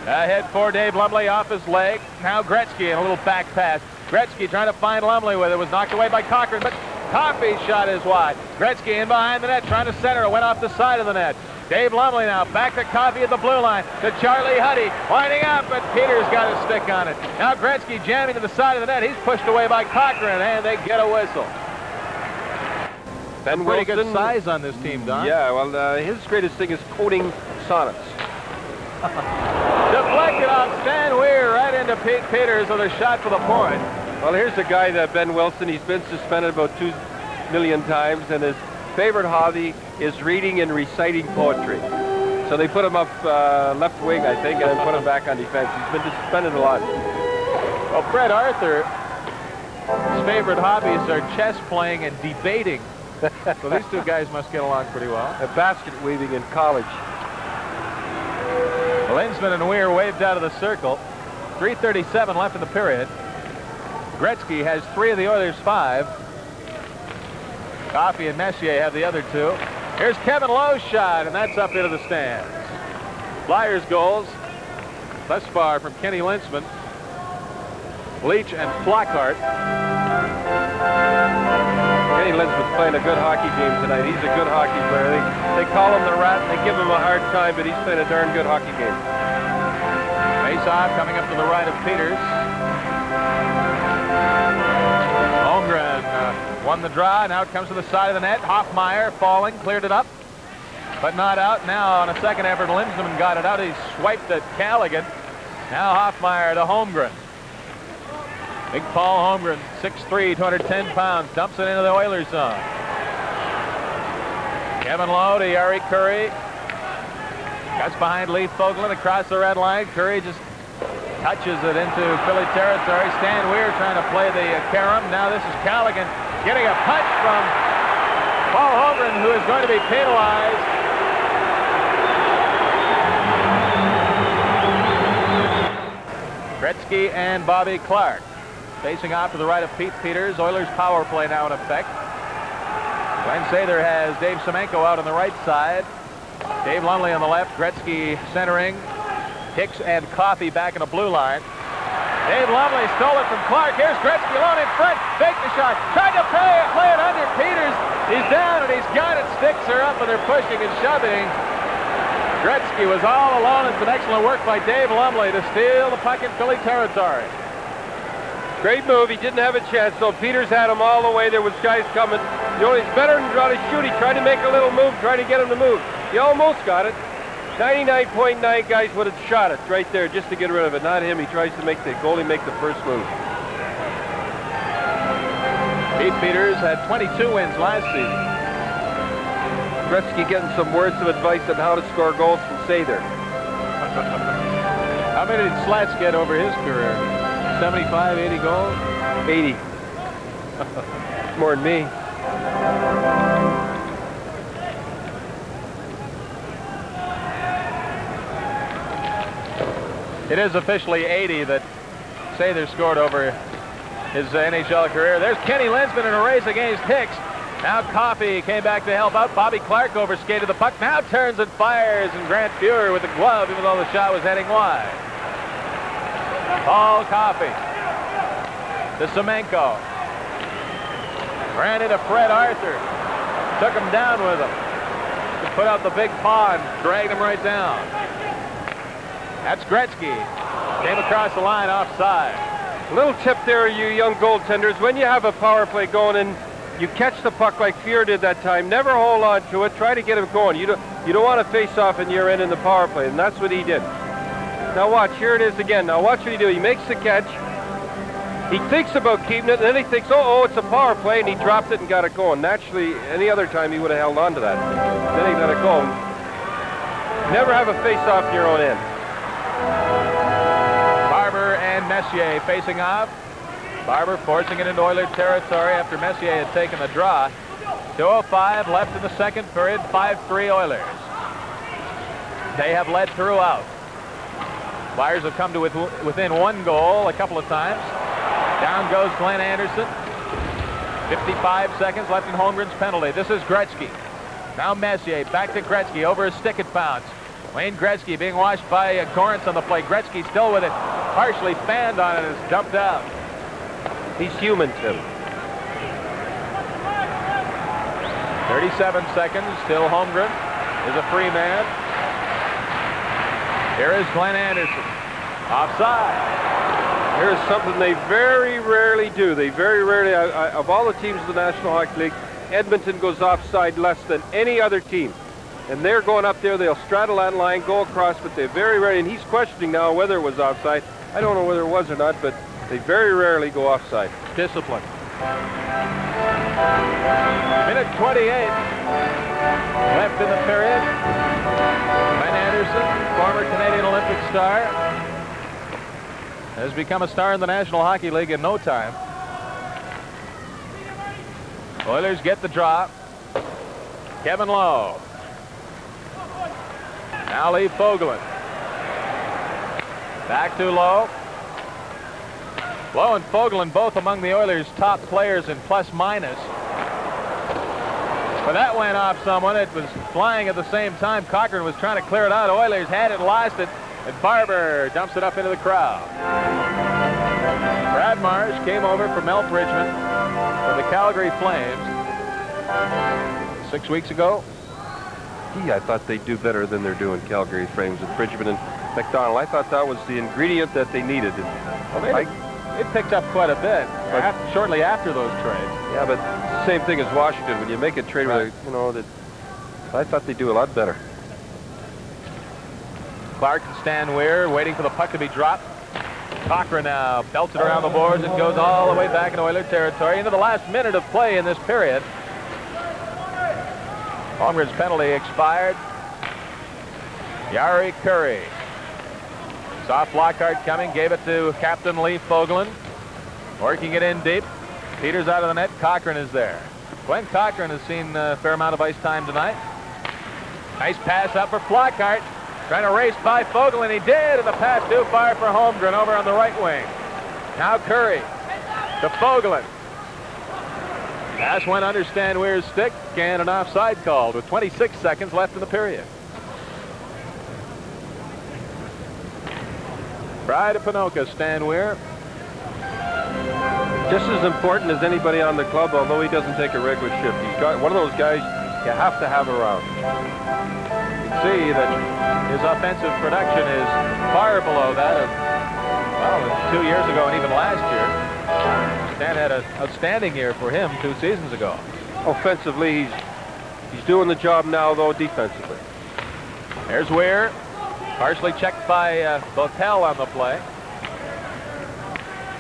Ahead for Dave Lumley off his leg. Now Gretzky in a little back pass. Gretzky trying to find Lumley with it. Was knocked away by Cochran, but Coffey's shot is wide. Gretzky in behind the net trying to center it. Went off the side of the net. Dave Lumley now back to Coffey at the blue line. To Charlie Huddy. Winding up, but Peters got a stick on it. Now Gretzky jamming to the side of the net. He's pushed away by Cochran, and they get a whistle. Ben Pretty Wilson, good size on this team, Don. Yeah, well, his greatest thing is quoting sonnets. Deflected off Stan Weir right into Pete Peters with a shot for the point. Well, here's a guy, that Ben Wilson. He's been suspended about 2 million times, and his favorite hobby is reading and reciting poetry. So they put him up left wing, I think, and then put him back on defense. He's been suspended a lot. Well, Fred Arthur, his favorite hobbies are chess playing and debating. So these two guys must get along pretty well. Basket weaving in college. Linsman and Weir waved out of the circle. 3:37 left in the period. Gretzky has 3 of the Oilers' 5. Coffey and Messier have the other 2. Here's Kevin Lowe's shot, and that's up into the stands. Flyers goals thus far from Kenny Linsman, Leach, and Flockhart. Kenny Linsman's playing a good hockey game tonight. He's a good hockey player. They call him the Rat, and they give him a hard time, but he's playing a darn good hockey game. Face-off coming up to the right of Peters. Holmgren won the draw. Now it comes to the side of the net. Hoffmeyer falling, cleared it up, but not out. Now on a second effort, Linsman got it out. He swiped at Callaghan. Now Hoffmeyer to Holmgren. Big Paul Holmgren, 6'3", 210 pounds, dumps it into the Oilers zone. Kevin Lowe to Yari Curry. Cuts behind Lee Fogelin across the red line. Curry just touches it into Philly territory. Stan Weir trying to play the carom. Now this is Callaghan getting a punch from Paul Holmgren, who is going to be penalized. Gretzky and Bobby Clark. Facing off to the right of Pete Peters. Oilers power play now in effect. Glenn Sather has Dave Semenko out on the right side. Dave Lumley on the left. Gretzky centering. Hicks and Coffey back in the blue line. Dave Lumley stole it from Clark. Here's Gretzky alone in front. Faked the shot. Tried to play it under Peters. He's down and he's got it. Sticks are up and they're pushing and shoving. Gretzky was all alone. It's an excellent work by Dave Lumley to steal the puck in Philly territory. Great move. He didn't have a chance, so Peters had him all the way. There was guys coming. You know, he's better than trying to shoot. He tried to make a little move, trying to get him to move. He almost got it. 99.9 guys would have shot it right there just to get rid of it. Not him. He tries to make the goalie make the first move. Pete Peters had 22 wins last season. Gretzky getting some words of advice on how to score goals from Sather. How many did Slats get over his career? 75, 80 goals? 80. More than me. It is officially 80 that Sather scored over his NHL career. There's Kenny Linsman in a race against Hicks. Now Coffey came back to help out. Bobby Clark overskated the puck. Now turns and fires, and Grant Fuhrer with the glove, even though the shot was heading wide. Paul Coffey to Semenko. Ran into Fred Arthur. Took him down with him. To put out the big paw and dragged him right down. That's Gretzky. Came across the line offside. A little tip there, you young goaltenders. When you have a power play going and you catch the puck like Fear did that time, never hold on to it. Try to get it going. You don't want to face off in your end in the power play, and that's what he did. Now watch, here it is again. Now watch what he do. He makes the catch. He thinks about keeping it, and then he thinks, oh, it's a power play, and he dropped it and got it going. Naturally, any other time he would have held on to that. Then he let it go. Never have a face-off in your own end. Barber and Messier facing off. Barber forcing it into Oiler territory after Messier had taken the draw. 2:05 left in the second period, 5-3 Oilers. They have led throughout. Flyers have come to within one goal a couple of times. Down goes Glenn Anderson. 55 seconds left in Holmgren's penalty. This is Gretzky. Now Messier, back to Gretzky, over his stick it bounce. Wayne Gretzky being washed by Gorance on the play. Gretzky still with it, partially fanned on it, is dumped out. He's human, Tim. 37 seconds, still Holmgren is a free man. Here is Glenn Anderson. Offside. Here's something they very rarely do. They very rarely, of all the teams in the National Hockey League, Edmonton goes offside less than any other team. And they're going up there, they'll straddle that line, go across, but they very rarely, and he's questioning now whether it was offside. I don't know whether it was or not, but they very rarely go offside. Discipline. Minute 28 left in the period. Glenn Anderson, former Canadian Olympic star, has become a star in the National Hockey League in no time. Oilers get the draw. Kevin Lowe. Now Lee Fogelin. Back to Lowe. Lowe and Fogelin both among the Oilers' top players in plus minus. But that went off someone. It was flying at the same time. Cochran was trying to clear it out. Oilers had it, lost it. And Barber dumps it up into the crowd. Brad Marsh came over from Elk Richmond for the Calgary Flames 6 weeks ago. I thought they'd do better than they're doing, Calgary Flames with Bridgman and McDonald. I thought that was the ingredient that they needed. Well, they picked up quite a bit shortly after those trades. Yeah, but same thing as Washington. When you make a trade with, I thought they'd do a lot better. Clark and Stan Weir waiting for the puck to be dropped. Cochran now belts it around the boards and goes all the way back in Oiler territory into the last minute of play in this period. Holmgren's penalty expired. Yari Curry. Saw Flockhart coming, gave it to Captain Lee Fogelin. Working it in deep. Peters out of the net. Cochran is there. Glenn Cochran has seen a fair amount of ice time tonight. Nice pass up for Flockhart. Trying to race by Fogelin. He did, and the pass too far for Holmgren over on the right wing. Now Curry to Fogelin. Pass went under Stan Weir's stick, and an offside called with 26 seconds left in the period. Try to Pinoca, Stan Weir. Just as important as anybody on the club, although he doesn't take a regular shift. He's got one of those guys you have to have around. You can see that his offensive production is far below that of, well, 2 years ago and even last year. Stan had an outstanding year for him 2 seasons ago. Offensively, he's doing the job now, though, defensively. There's Weir. Partially checked by Botel on the play.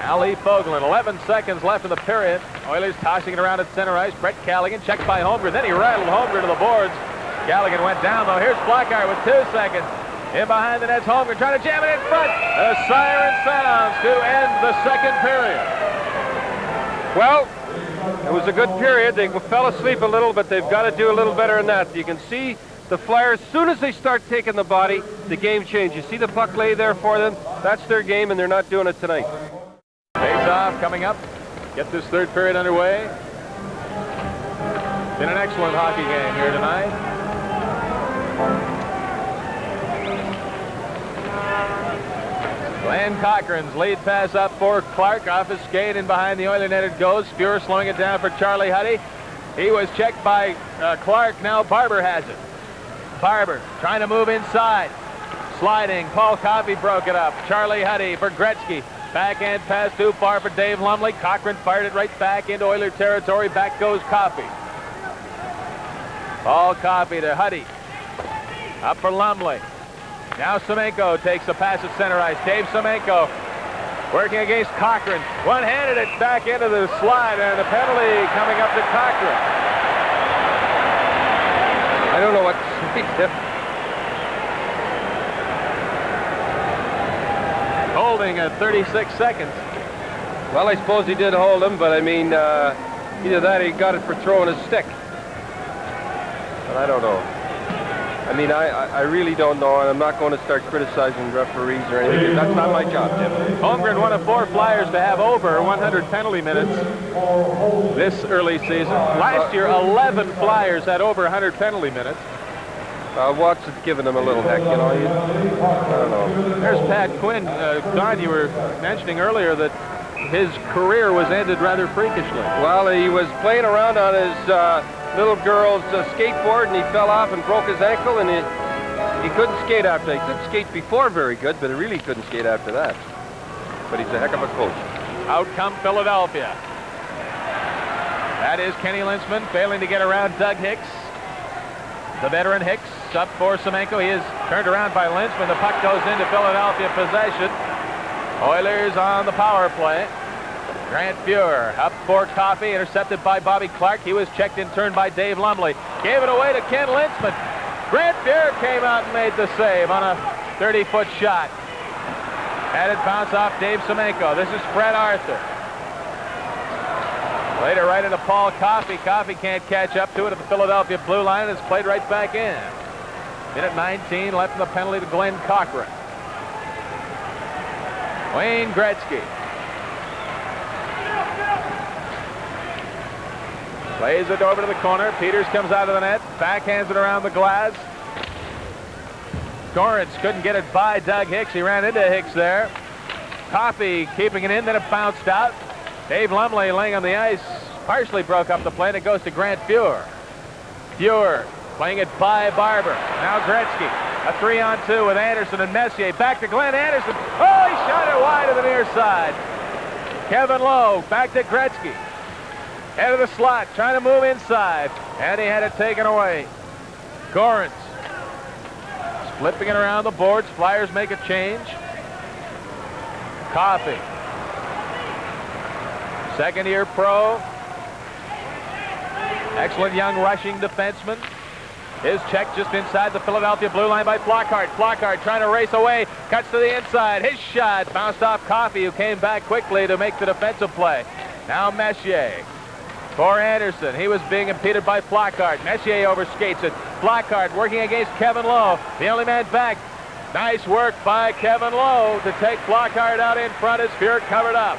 Ali Fogelin, 11 seconds left in the period. Oilers tossing it around at center ice. Brett Callaghan checked by Holmgren. Then he rattled Holmgren to the boards. Callaghan went down, though. Here's Flockhart with 2 seconds. In behind the net's Holmgren trying to jam it in front. A siren sounds to end the second period. Well, it was a good period. They fell asleep a little, but they've got to do a little better than that. You can see the Flyers, as soon as they start taking the body, the game changes. You see the puck lay there for them. That's their game, and they're not doing it tonight. Face-off coming up. Get this third period underway. Been an excellent hockey game here tonight. Glenn Cochran's lead pass up for Clark. Off his skate and behind the Oiler net it goes. Fuhr slowing it down for Charlie Huddy. He was checked by Clark. Now Barber has it. Barber trying to move inside. Sliding. Paul Coffey broke it up. Charlie Huddy for Gretzky. Backhand pass too far for Dave Lumley. Cochran fired it right back into Oiler territory. Back goes Coffey. Paul Coffey to Huddy. Up for Lumley. Now Semenko takes the pass at center ice. Dave Semenko working against Cochran. One-handed it back into the slide, and the penalty coming up to Cochran. I don't know what to say. Holding at 36 seconds. Well, I suppose he did hold him, but I mean, either that or he got it for throwing his stick. But I don't know. I mean, I really don't know, and I'm not going to start criticizing referees or anything. That's not my job, Jim. Holmgren, one of 4 Flyers to have over 100 penalty minutes this early season. Last year, 11 Flyers had over 100 penalty minutes. Watts has given him a little heck, you know. I don't know. There's Pat Quinn. Don, you were mentioning earlier that his career was ended rather freakishly. Well, he was playing around on his little girl's skateboard, and he fell off and broke his ankle, and he couldn't skate after. He could skate before very good, but he really couldn't skate after that. But he's a heck of a coach. Out come Philadelphia. That is Kenny Linseman failing to get around Doug Hicks. The veteran Hicks up for Semenko. He is turned around by Linseman. The puck goes into Philadelphia possession. Oilers on the power play. Grant Fuhr up for Coffey, intercepted by Bobby Clark. He was checked in turn by Dave Lumley. Gave it away to Ken Linseman. Grant Fuhr came out and made the save on a 30-foot shot. Had it bounce off Dave Semenko. This is Fred Arthur. Later right into Paul Coffey. Coffey can't catch up to it at the Philadelphia blue line, and it's played right back in. Minute 19 left in the penalty to Glenn Cochran. Wayne Gretzky. Plays it over to the corner. Peters comes out of the net. Backhands it around the glass. Gorence couldn't get it by Doug Hicks. He ran into Hicks there. Coffey keeping it in. Then it bounced out. Dave Lumley laying on the ice. Partially broke up the play, and it goes to Grant Fuhr. Fuhr playing it by Barber. Now Gretzky. A 3-on-2 with Anderson and Messier. Back to Glenn Anderson. Oh, he shot it wide to the near side. Kevin Lowe back to Gretzky. Head of the slot, trying to move inside, and he had it taken away. Gorence flipping it around the boards. Flyers make a change. Coffey, second-year pro. Excellent young rushing defenseman. His check just inside the Philadelphia blue line by Flockhart. Flockhart trying to race away, cuts to the inside. His shot bounced off Coffey, who came back quickly to make the defensive play. Now Messier. For Anderson, he was being impeded by Flockhart. Messier overskates it. Flockhart working against Kevin Lowe. The only man back. Nice work by Kevin Lowe to take Flockhart out in front as Fuhr covered up.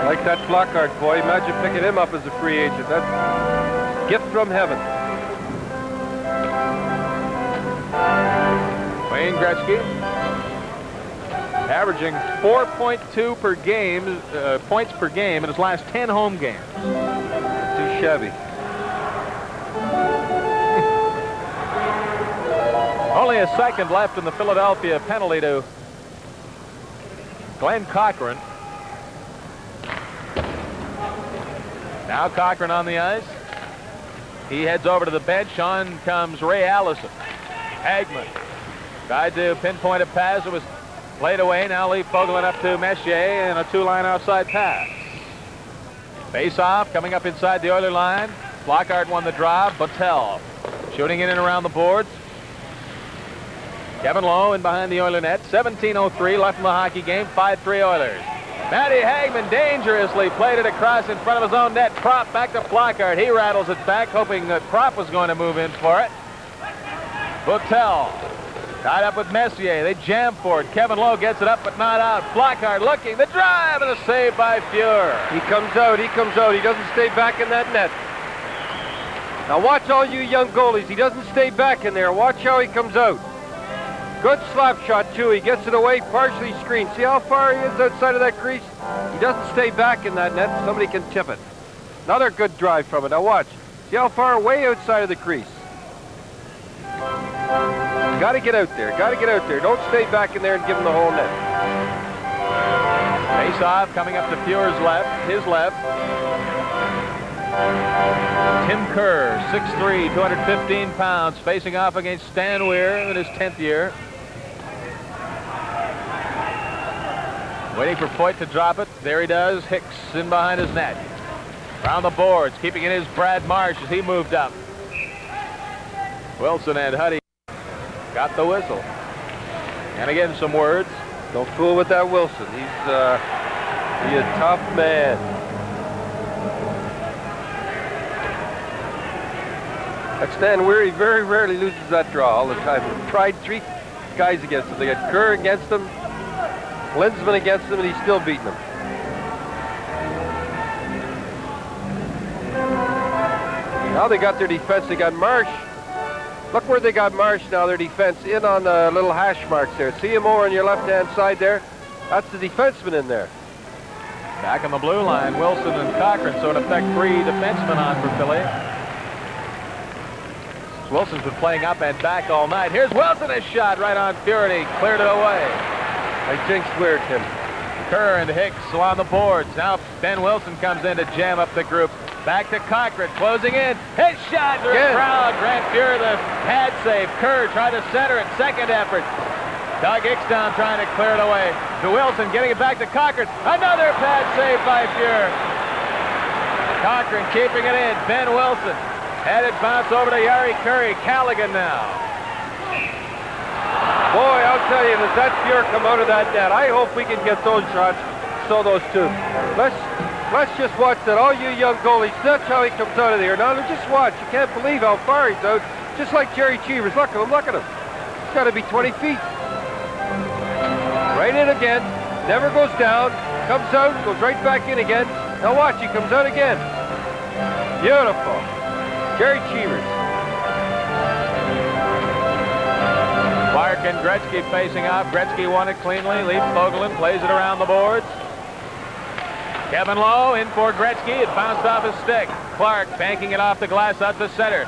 I like that Flockhart, boy. Imagine picking him up as a free agent. That's a gift from heaven. Wayne Gretzky averaging 4.2 per game, points per game in his last 10 home games. Too shabby. Only a second left in the Philadelphia penalty to Glenn Cochran. Now Cochran on the ice. He heads over to the bench. On comes Ray Allison. Hagman tried to pinpoint a pass. It was played away. Now Lee Fogelin up to Messier and a 2-line offside pass. Face off coming up inside the Oiler line. Flockhart won the draw. Bottell shooting in and around the boards. Kevin Lowe in behind the Oiler net. 17:03 left in the hockey game. 5-3 Oilers. Matty Hagman dangerously played it across in front of his own net. Prop back to Flockhart. He rattles it back, hoping that Prop was going to move in for it. Bottell tied up with Messier. They jam for it. Kevin Lowe gets it up, but not out. Flockhart looking. The drive and a save by Fuhr. He comes out. He comes out. He doesn't stay back in that net. Now watch all you young goalies. He doesn't stay back in there. Watch how he comes out. Good slap shot, too. He gets it away, partially screened. See how far he is outside of that crease? He doesn't stay back in that net. Somebody can tip it. Another good drive from it. Now watch. See how far? Way outside of the crease. Got to get out there. Got to get out there. Don't stay back in there and give him the whole net. Face off coming up to Fuhr's left, his left. Tim Kerr, 6'3", 215 pounds, facing off against Stan Weir in his 10th year. Waiting for Foyt to drop it. There he does. Hicks in behind his net. Around the boards, keeping it is Brad Marsh as he moved up. Wilson and Huddy got the whistle. And again, some words. Don't fool with that Wilson. He's a tough man. That Stan Weir very rarely loses that draw all the time. He's tried 3 guys against him. They got Kerr against him, Linsman against him, and he's still beating them. Now they got their defense. They got Marsh. Look where they got Marsh now, their defense, in on the little hash marks there. See him over on your left-hand side there? That's the defenseman in there. Back on the blue line, Wilson and Cochran, so in effect 3 defensemen on for Philly. Wilson's been playing up and back all night. Here's Wilson, a shot right on Fuhr, and he cleared it away. I jinxed Weir, Tim. Kerr and Hicks on the boards. Now Ben Wilson comes in to jam up the group. Back to Cochran, closing in. His shot through the crowd. Grant Fuhr, the pad save. Kerr tried to center it. Second effort. Doug Hicksdown trying to clear it away. To Wilson, getting it back to Cochran. Another pad save by Fuhr. Cochran keeping it in. Ben Wilson. Had it bounce over to Yari Curry. Callaghan now. Boy, I'll tell you, does that Fuhr come out of that net? I hope we can get those shots. So those 2. Let's just watch that. All you young goalies, that's how he comes out of there. Now, just watch. You can't believe how far he's out. Just like Jerry Cheevers. Look at him, look at him. He's got to be 20 feet. Right in again. Never goes down. Comes out, goes right back in again. Now watch, he comes out again. Beautiful. Jerry Cheevers. Clark and Gretzky facing off. Gretzky won it cleanly. Leaves Fogelin, plays it around the boards. Kevin Lowe in for Gretzky. It bounced off his stick. Clark banking it off the glass out to center.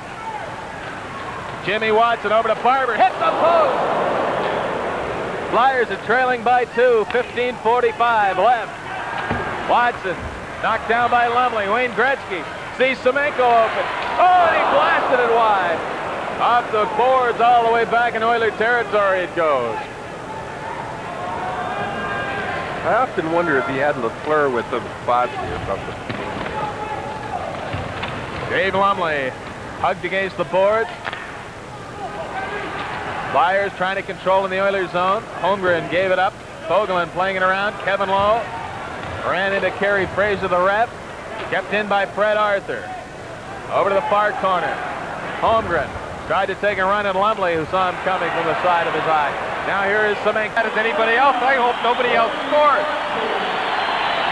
Jimmy Watson over to Barber. Hits the post. Flyers are trailing by 2. 15:45 left. Watson knocked down by Lumley. Wayne Gretzky sees Semenko open. Oh, and he blasted it wide. Off the boards all the way back in Oiler territory it goes. I often wonder if he had Lafleur with him, Botsy or something. Dave Lumley hugged against the boards. Flyers trying to control in the Oilers zone. Holmgren gave it up. Fogelin playing it around. Kevin Lowe ran into Kerry Fraser, the rep. Kept in by Fred Arthur. Over to the far corner. Holmgren tried to take a run at Lumley, who saw him coming from the side of his eye. Now here is Semenko. As anybody else, I hope nobody else scores.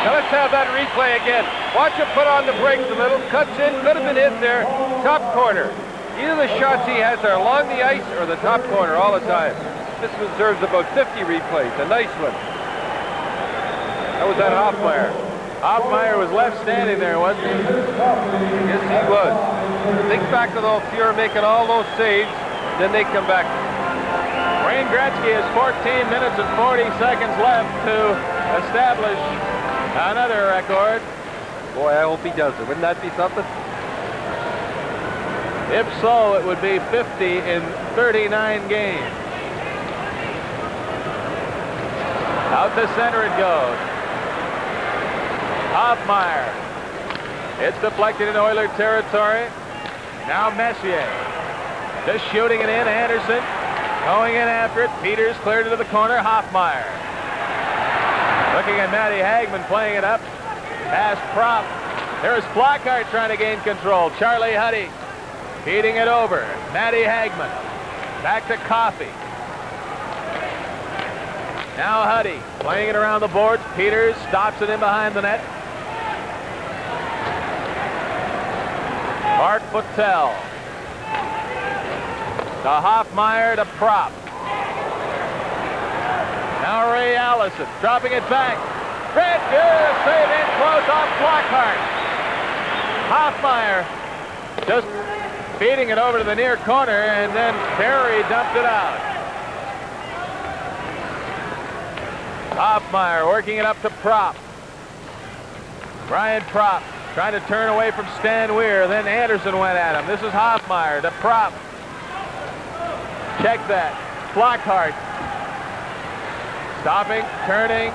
Now let's have that replay again. Watch him put on the brakes a little. Cuts in, could have been hit there. Top corner. Either the shots he has are along the ice or the top corner all the time. This one deserves about 50 replays. A nice one. That was that Hoffmeyer. Hoffmeyer was left standing there, wasn't he? Yes, he was. Think back to those Fuhr making all those saves, then they come back. Wayne Gretzky has 14 minutes and 40 seconds left to establish another record. Boy, I hope he does it. Wouldn't that be something? If so, it would be 50 in 39 games. Out the center it goes. Hoffmeyer. It's deflected in Oiler territory. Now Messier. Just shooting it in. Anderson going in after it. Peters cleared it to the corner. Hoffmeyer. Looking at Matty Hagman playing it up. Past Prop. There's Flockhart trying to gain control. Charlie Huddy feeding it over. Matty Hagman. Back to Coffey. Now Huddy playing it around the boards. Peters stops it in behind the net. Mark Buttel. To Hoffmeyer to Prop. Now Ray Allison dropping it back. Red good save in close off Flockhart. Hoffmeyer Just feeding it over to the near corner, and then Barry dumped it out. Hoffmeyer working it up to Prop. Brian Prop trying to turn away from Stan Weir. Then Anderson went at him. This is Hoffmeyer to Prop. Check that. Flockhart. Stopping, turning,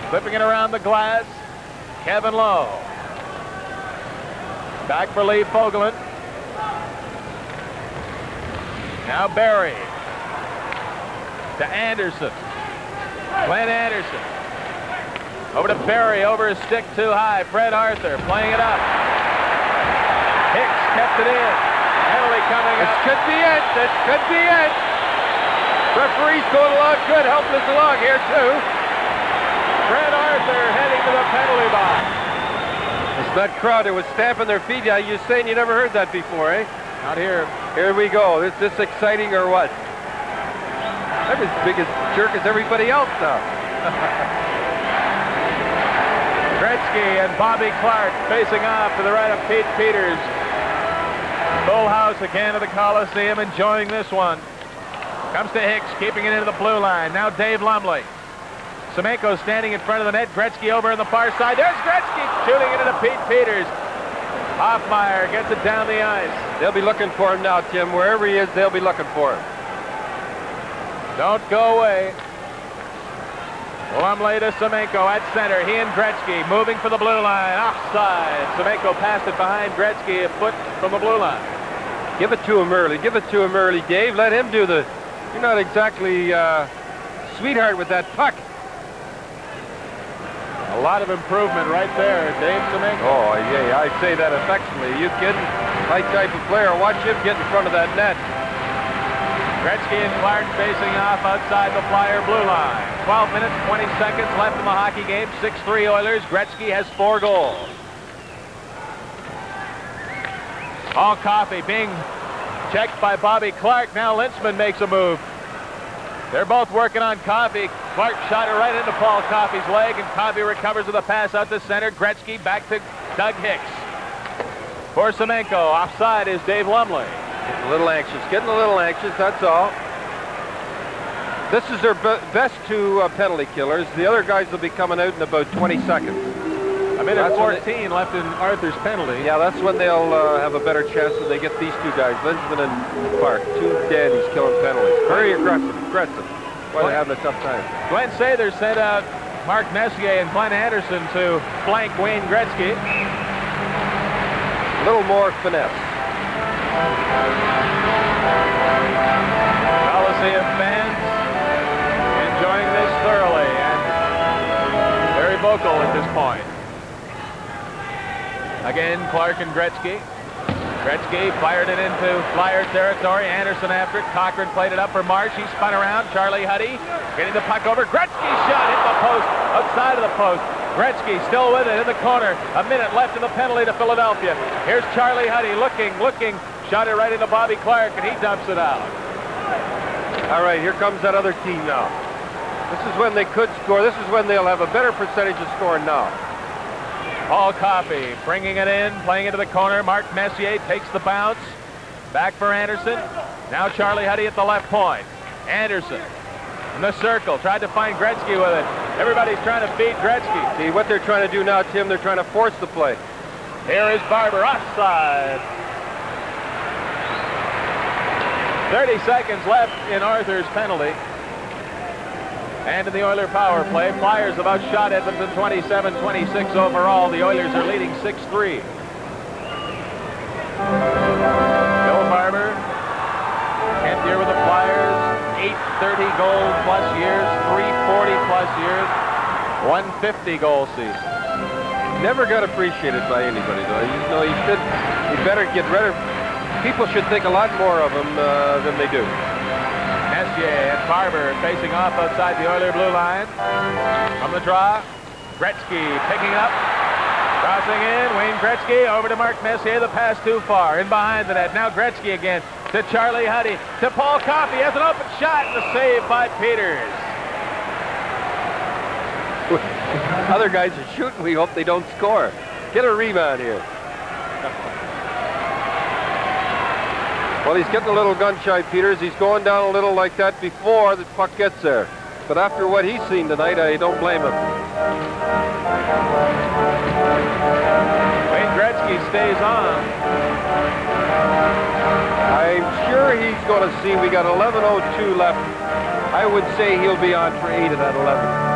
flipping it around the glass. Kevin Lowe. Back for Lee Fogelin. Now Barry. To Anderson. Glenn Anderson. Over to Barry, over his stick too high. Fred Arthur playing it up. Hicks kept it in. Penalty coming up. This could be it. This could be it. Referee's going along good, helping us along here too. Fred Arthur heading to the penalty box. That crowd that was stamping their feet. You're saying you never heard that before, eh? Not here. Here we go. Is this exciting or what? I'm as big a jerk as everybody else now. Gretzky and Bobby Clark facing off to the right of Pete Peters. Full house again at the Coliseum, enjoying this one. Comes to Hicks, keeping it into the blue line. Now Dave Lumley. Semenko standing in front of the net. Gretzky over on the far side. There's Gretzky shooting it into Pete Peters. Hoffmeyer gets it down the ice. They'll be looking for him now, Tim. Wherever he is, they'll be looking for him. Don't go away. Lumley to Semenko at center. He and Gretzky moving for the blue line. Offside. Semenko passed it behind Gretzky, a foot from the blue line. Give it to him early. Give it to him early, Dave. Let him do the... You're not exactly sweetheart with that puck. A lot of improvement right there, Dave Semenko. Oh, yeah, I say that affectionately. You kidding? My type of player. Watch him get in front of that net. Gretzky and Clark facing off outside the Flyer blue line. 12 minutes, 20 seconds left in the hockey game. 6-3 Oilers. Gretzky has 4 goals. All Coffey being checked by Bobby Clark. Now Lintzman makes a move. They're both working on Coffey. Clark shot it right into Paul Coffey's leg, and Coffey recovers with a pass out to center. Gretzky back to Doug Hicks. For Semenko, offside is Dave Lumley. Getting a little anxious, that's all. This is their best 2 penalty killers. The other guys will be coming out in about 20 seconds. A minute 14 left in Arthur's penalty. Yeah, that's when they'll have a better chance when they get these 2 guys, Lintzman and Clark. 2 dandies killing penalties. Very aggressive. Why they're having a tough time. Glenn Sather sent out Mark Messier and Glenn Anderson to flank Wayne Gretzky. A little more finesse. Coliseum fans enjoying this thoroughly and very vocal at this point. Again, Clark and Gretzky. Gretzky fired it into Flyer territory. Anderson after it. Cochran played it up for Marsh. He spun around. Charlie Huddy getting the puck over. Gretzky shot hit the post, outside of the post. Gretzky still with it in the corner. A minute left in the penalty to Philadelphia. Here's Charlie Huddy looking. Shot it right into Bobby Clark, and he dumps it out. All right, here comes that other team now. This is when they could score. This is when they'll have a better percentage of scoring now. Paul Coffey bringing it in, playing into the corner. Mark Messier takes the bounce. Back for Anderson. Now Charlie Huddy at the left point. Anderson in the circle. Tried to find Gretzky with it. Everybody's trying to beat Gretzky. See, what they're trying to do now, Tim, they're trying to force the play. Here is Barber, offside. 30 seconds left in Arthur's penalty. And in the Oiler power play, Flyers have outshot Edmonton 27-26 overall. The Oilers are leading 6-3. Bill Barber, 10th year with the Flyers, 830 goal plus years, 340 plus years, 150 goal season. Never got appreciated by anybody, though. You know, he better get rid of. People should think a lot more of him than they do. Messier and Barber facing off outside the Oiler blue line. From the draw, Gretzky picking up, crossing in, Wayne Gretzky over to Mark Messier. The pass too far, in behind the net. Now Gretzky again to Charlie Huddy, to Paul Coffey, has an open shot, and the save by Peters. Other guys are shooting. We hope they don't score. Get a rebound here. Well, he's getting a little gun-shy, Peters. He's going down a little like that before the puck gets there. But after what he's seen tonight, I don't blame him. Wayne Gretzky stays on. I'm sure he's going to see we got 11:02 left. I would say he'll be on for 8 of that 11.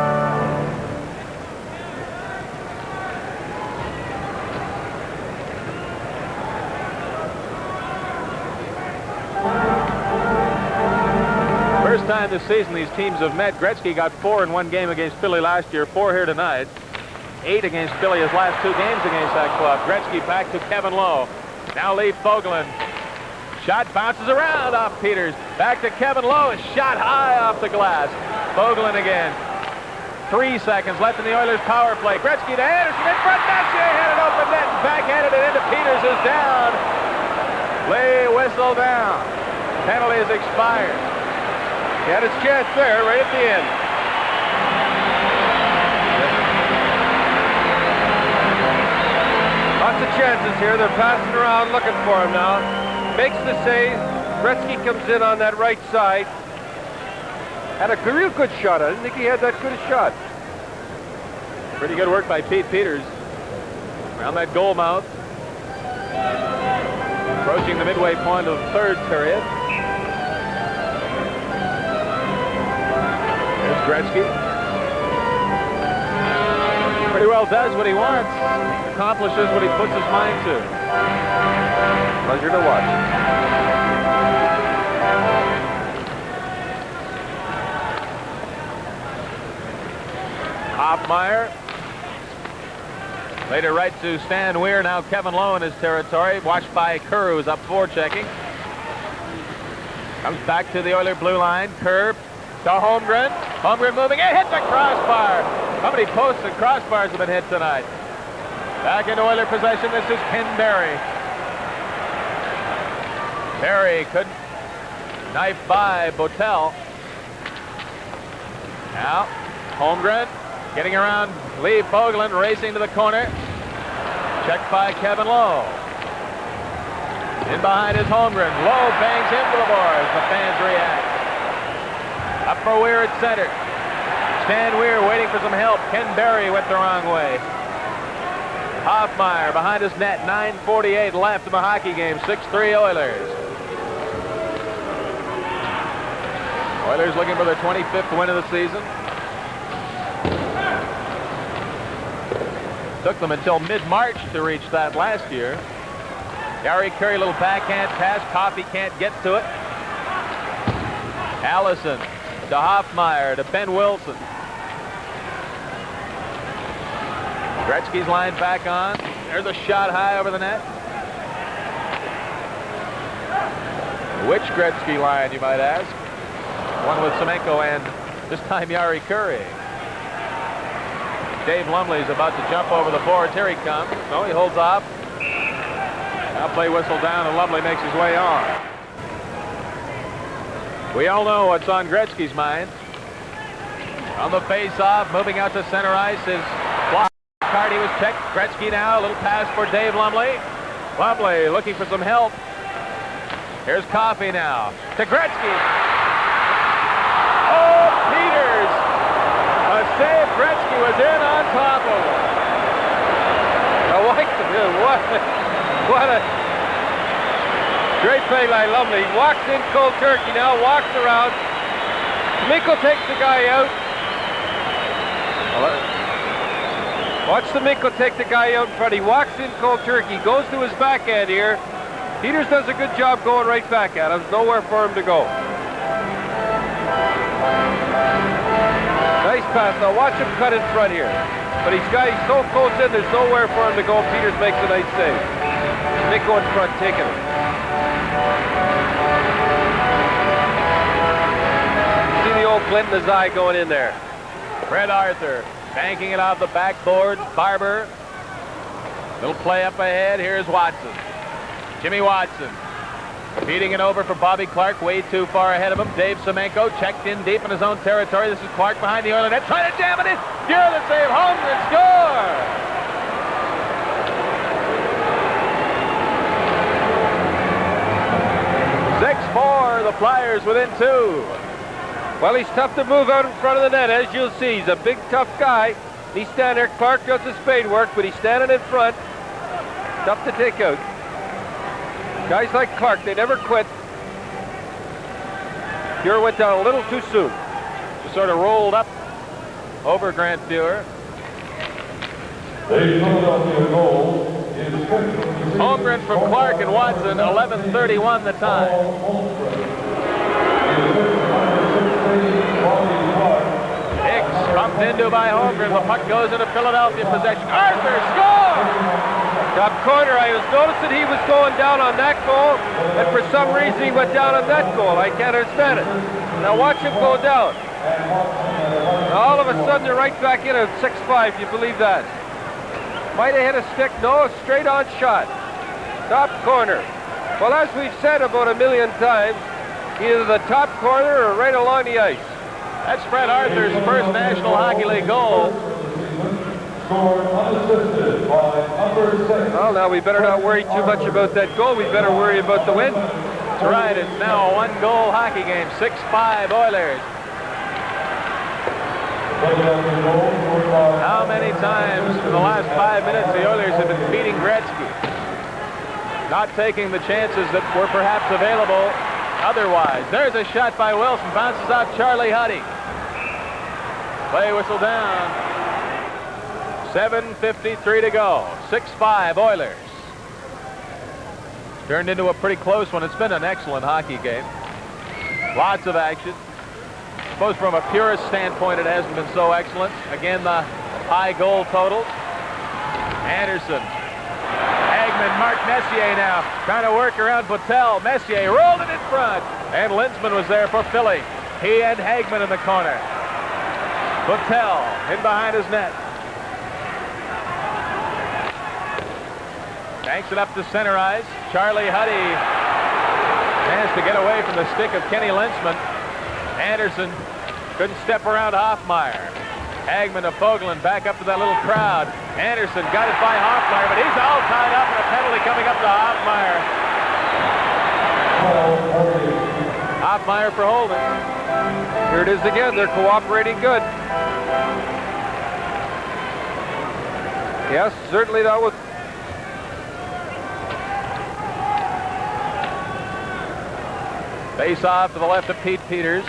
First time this season these teams have met. Gretzky got 4 in one game against Philly last year, 4 here tonight. 8 against Philly his last 2 games against that club. Gretzky back to Kevin Lowe. Now Lee Fogelin. Shot bounces around off Peters. Back to Kevin Lowe. A shot high off the glass. Fogelin again. 3 seconds left in the Oilers' power play. Gretzky to Anderson in front. Messier had it open net and backhanded it into Peters is down. Lee whistle down. Penalty is expired. He had his chance there right at the end. Lots of chances here. They're passing around looking for him now. Makes the save. Gretzky comes in on that right side. Had a real good shot. I didn't think he had that good a shot. Pretty good work by Pete Peters. Around that goal mouth. Approaching the midway point of the third period. There's Gretzky. Pretty well does what he wants. Accomplishes what he puts his mind to. Pleasure to watch. Hoffmeyer. Later right to Stan Weir. Now Kevin Lowe in his territory. Watched by Kerr, who's up forechecking. Comes back to the Oiler blue line. Kerr to Holmgren. Holmgren moving. It hit the crossbar. How many posts and crossbars have been hit tonight? Back into Oiler possession. This is Ken Barry. Barry couldn't knife by Botel. Now Holmgren getting around Lee Fogelin, racing to the corner. Checked by Kevin Lowe. In behind is Holmgren. Lowe bangs into the boards. The fans react. Up for Weir at center. Stan Weir waiting for some help. Ken Barry went the wrong way. Hoffmeyer behind his net. 9:48 left in the hockey game. 6-3 Oilers. Oilers looking for their 25th win of the season. Took them until mid-March to reach that last year. Gary Curry, little backhand pass. Coffey can't get to it. Allison to Hoffmeyer to Ben Wilson. Gretzky's line back on. There's a shot high over the net. Which Gretzky line, you might ask? One with Semenko and this time Yari Curry. Dave Lumley's about to jump over the boards. Here he comes. No, he holds off. Now play whistle down and Lumley makes his way on. We all know what's on Gretzky's mind. On the face-off, moving out to center ice is block. Cardi was checked. Gretzky now, a little pass for Dave Lumley. Lumley looking for some help. Here's Coffey now to Gretzky. Oh, Peters! A save. Gretzky was in on top of him. I like the what a great play by Lumley. Walks in cold turkey now, walks around. Mikkel takes the guy out. Watch the Mikkel take the guy out in front. He walks in cold turkey, goes to his backhand here. Peters does a good job going right back at him. There's nowhere for him to go. Nice pass. Now watch him cut in front here. But he's so close in, there's nowhere for him to go. Peters makes a nice save. Mikkel in front, taking it. See the old glint in his eye going in there. Fred Arthur banking it off the backboard. Barber. Little play up ahead. Here's Watson. Jimmy Watson. Feeding it over for Bobby Clark. Way too far ahead of him. Dave Semenko checked in deep in his own territory. This is Clark behind the Oiler net. Trying to jam it in. You're the save. Holmgren score. Flyers within 2. Well, he's tough to move out in front of the net, as you'll see. He's a big, tough guy. He's standing there. Clark does the spade work, but he's standing in front. Tough to take out. Guys like Clark, they never quit. Fuhr went down a little too soon. Just sort of rolled up over Grant Fuhr. Holmgren from Clark and Watson, 11:31 the time. Hicks bumped into by Holmgren. The puck goes into Philadelphia possession. Arthur scores! Top corner, I was noticing he was going down on that goal, and for some reason he went down on that goal. I can't understand it. Now watch him go down. Now all of a sudden they're right back in at 6-5. You believe that? Might have hit a stick. No, straight on shot. Top corner. Well, as we've said about a million times, either the top corner or right along the ice. That's Fred Arthur's first National Hockey League goal. Well, now we better not worry too much about that goal. We better worry about the win. That's right. It's now a one-goal hockey game. 6-5 Oilers. How many times in the last 5 minutes the Oilers have been beating Gretzky? Not taking the chances that were perhaps available otherwise. There's a shot by Wilson. Bounces out Charlie Huddy. Play whistle down. 7:53 to go. 6-5 Oilers. Turned into a pretty close one. It's been an excellent hockey game. Lots of action. I suppose from a purist standpoint it hasn't been so excellent. Again, the high goal totals. Anderson. Hagman, Mark Messier now trying to work around Patel. Messier rolled it in front. And Linzman was there for Philly. He and Hagman in the corner. Patel in behind his net. Banks it up to center ice. Charlie Huddy managed to get away from the stick of Kenny Linzman. Anderson couldn't step around Hoffmeyer. Hagman to Fogelin, back up to that little crowd. Anderson got it by Hoffmeyer, but he's all tied up, and a penalty coming up to Hoffmeyer. Hoffmeyer for holding. Here it is again. They're cooperating good. Yes, certainly that was. Face off to the left of Pete Peters.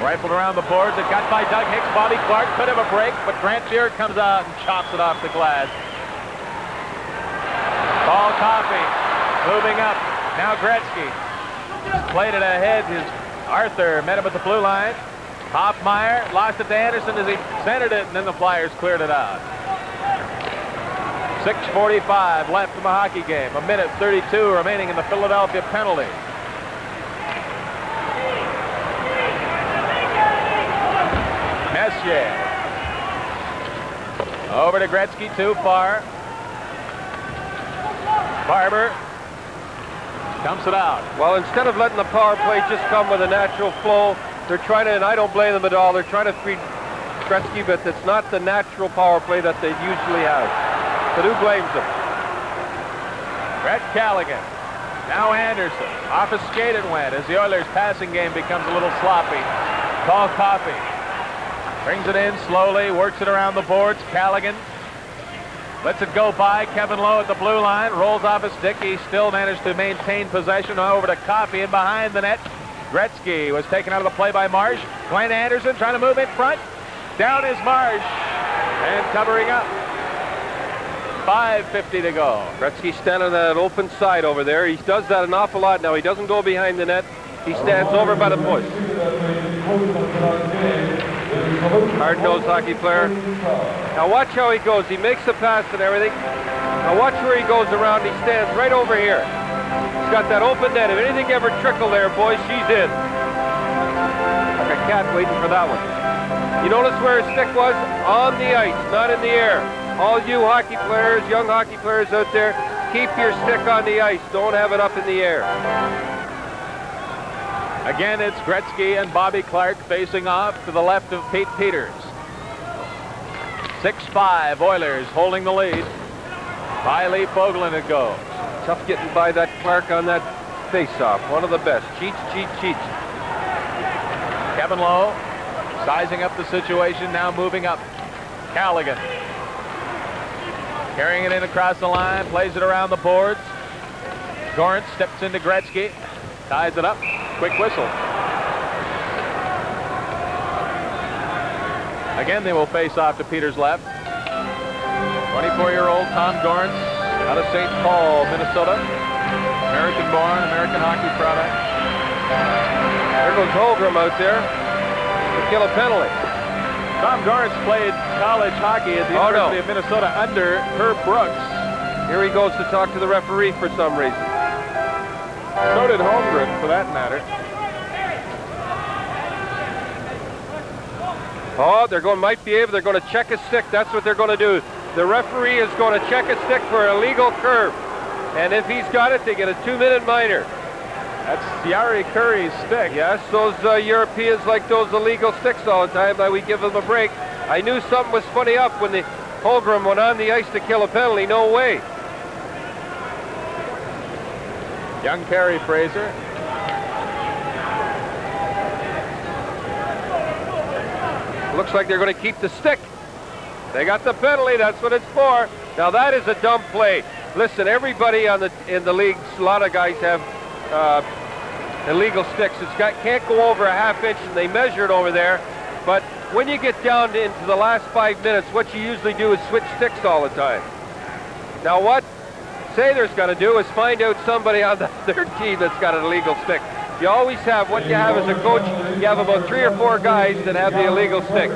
Rifled around the boards. It got by Doug Hicks. Bobby Clark could have a break, but Grant Fuhr comes out and chops it off the glass. Paul Coffey moving up. Now Gretzky. Played it ahead. Arthur met him at the blue line. Hoffmeyer lost it to Anderson as he centered it, and then the Flyers cleared it out. 6:45 left in the hockey game. 1:32 remaining in the Philadelphia penalty. Messier. Over to Gretzky, too far. Barber dumps it out. Well, instead of letting the power play just come with a natural flow, they're trying to, and I don't blame them at all, they're trying to feed Gretzky, but it's not the natural power play that they usually have. But who blames them? Brett Callaghan. Now Anderson. Off a skate it went as the Oilers' passing game becomes a little sloppy. Paul Coffey brings it in slowly, works it around the boards. Callaghan lets it go by. Kevin Lowe at the blue line, rolls off a stick. He still managed to maintain possession. Over to Coffey and behind the net. Gretzky was taken out of the play by Marsh. Glenn Anderson trying to move in front. Down is Marsh and covering up. 5:50 to go. Gretzky standing on that open side over there. He does that an awful lot now. He doesn't go behind the net. He stands over by the push. Hard-nosed hockey player. Now watch how he goes. He makes the pass and everything. Now watch where he goes around. He stands right over here. He's got that open net. If anything ever trickled there, boys, she's in. Like a cat waiting for that one. You notice where his stick was? On the ice, not in the air. All you hockey players, young hockey players out there, keep your stick on the ice. Don't have it up in the air. Again, it's Gretzky and Bobby Clark facing off to the left of Pete Peters. 6-5 Oilers holding the lead. By Lee Fogelin it goes. Tough getting by that Clark on that face-off. One of the best. Cheats, cheats, cheats. Kevin Lowe sizing up the situation, now moving up. Callaghan carrying it in across the line, plays it around the boards. Gorance steps into Gretzky, ties it up, quick whistle. Again, they will face off to Peter's left. 24-year-old Tom Gorance out of St. Paul, Minnesota. American-born, American hockey product. There goes Holmgren out there to kill a penalty. Tom Gorance played college hockey at the University of Minnesota under Herb Brooks. Here he goes to talk to the referee for some reason. So did Holmgren, for that matter. Oh, they're going to check a stick. That's what they're going to do. The referee is going to check a stick for a legal curve. And if he's got it, they get a 2-minute minor. That's Yari Curry's stick. Yes, those Europeans like those illegal sticks all the time. That we give them a break. I knew something was funny up when the Holmgren went on the ice to kill a penalty. No way. Young Perry Fraser. Looks like they're going to keep the stick. They got the penalty. That's what it's for. Now that is a dumb play. Listen, everybody in the leagues, a lot of guys have illegal sticks. Can't go over a half-inch, and they measure it over there. But when you get down into the last 5 minutes, what you usually do is switch sticks all the time. Now what Sather's got to do is find out somebody on their team that's got an illegal stick. You always have, what you have as a coach, you have about 3 or 4 guys that have the illegal stick.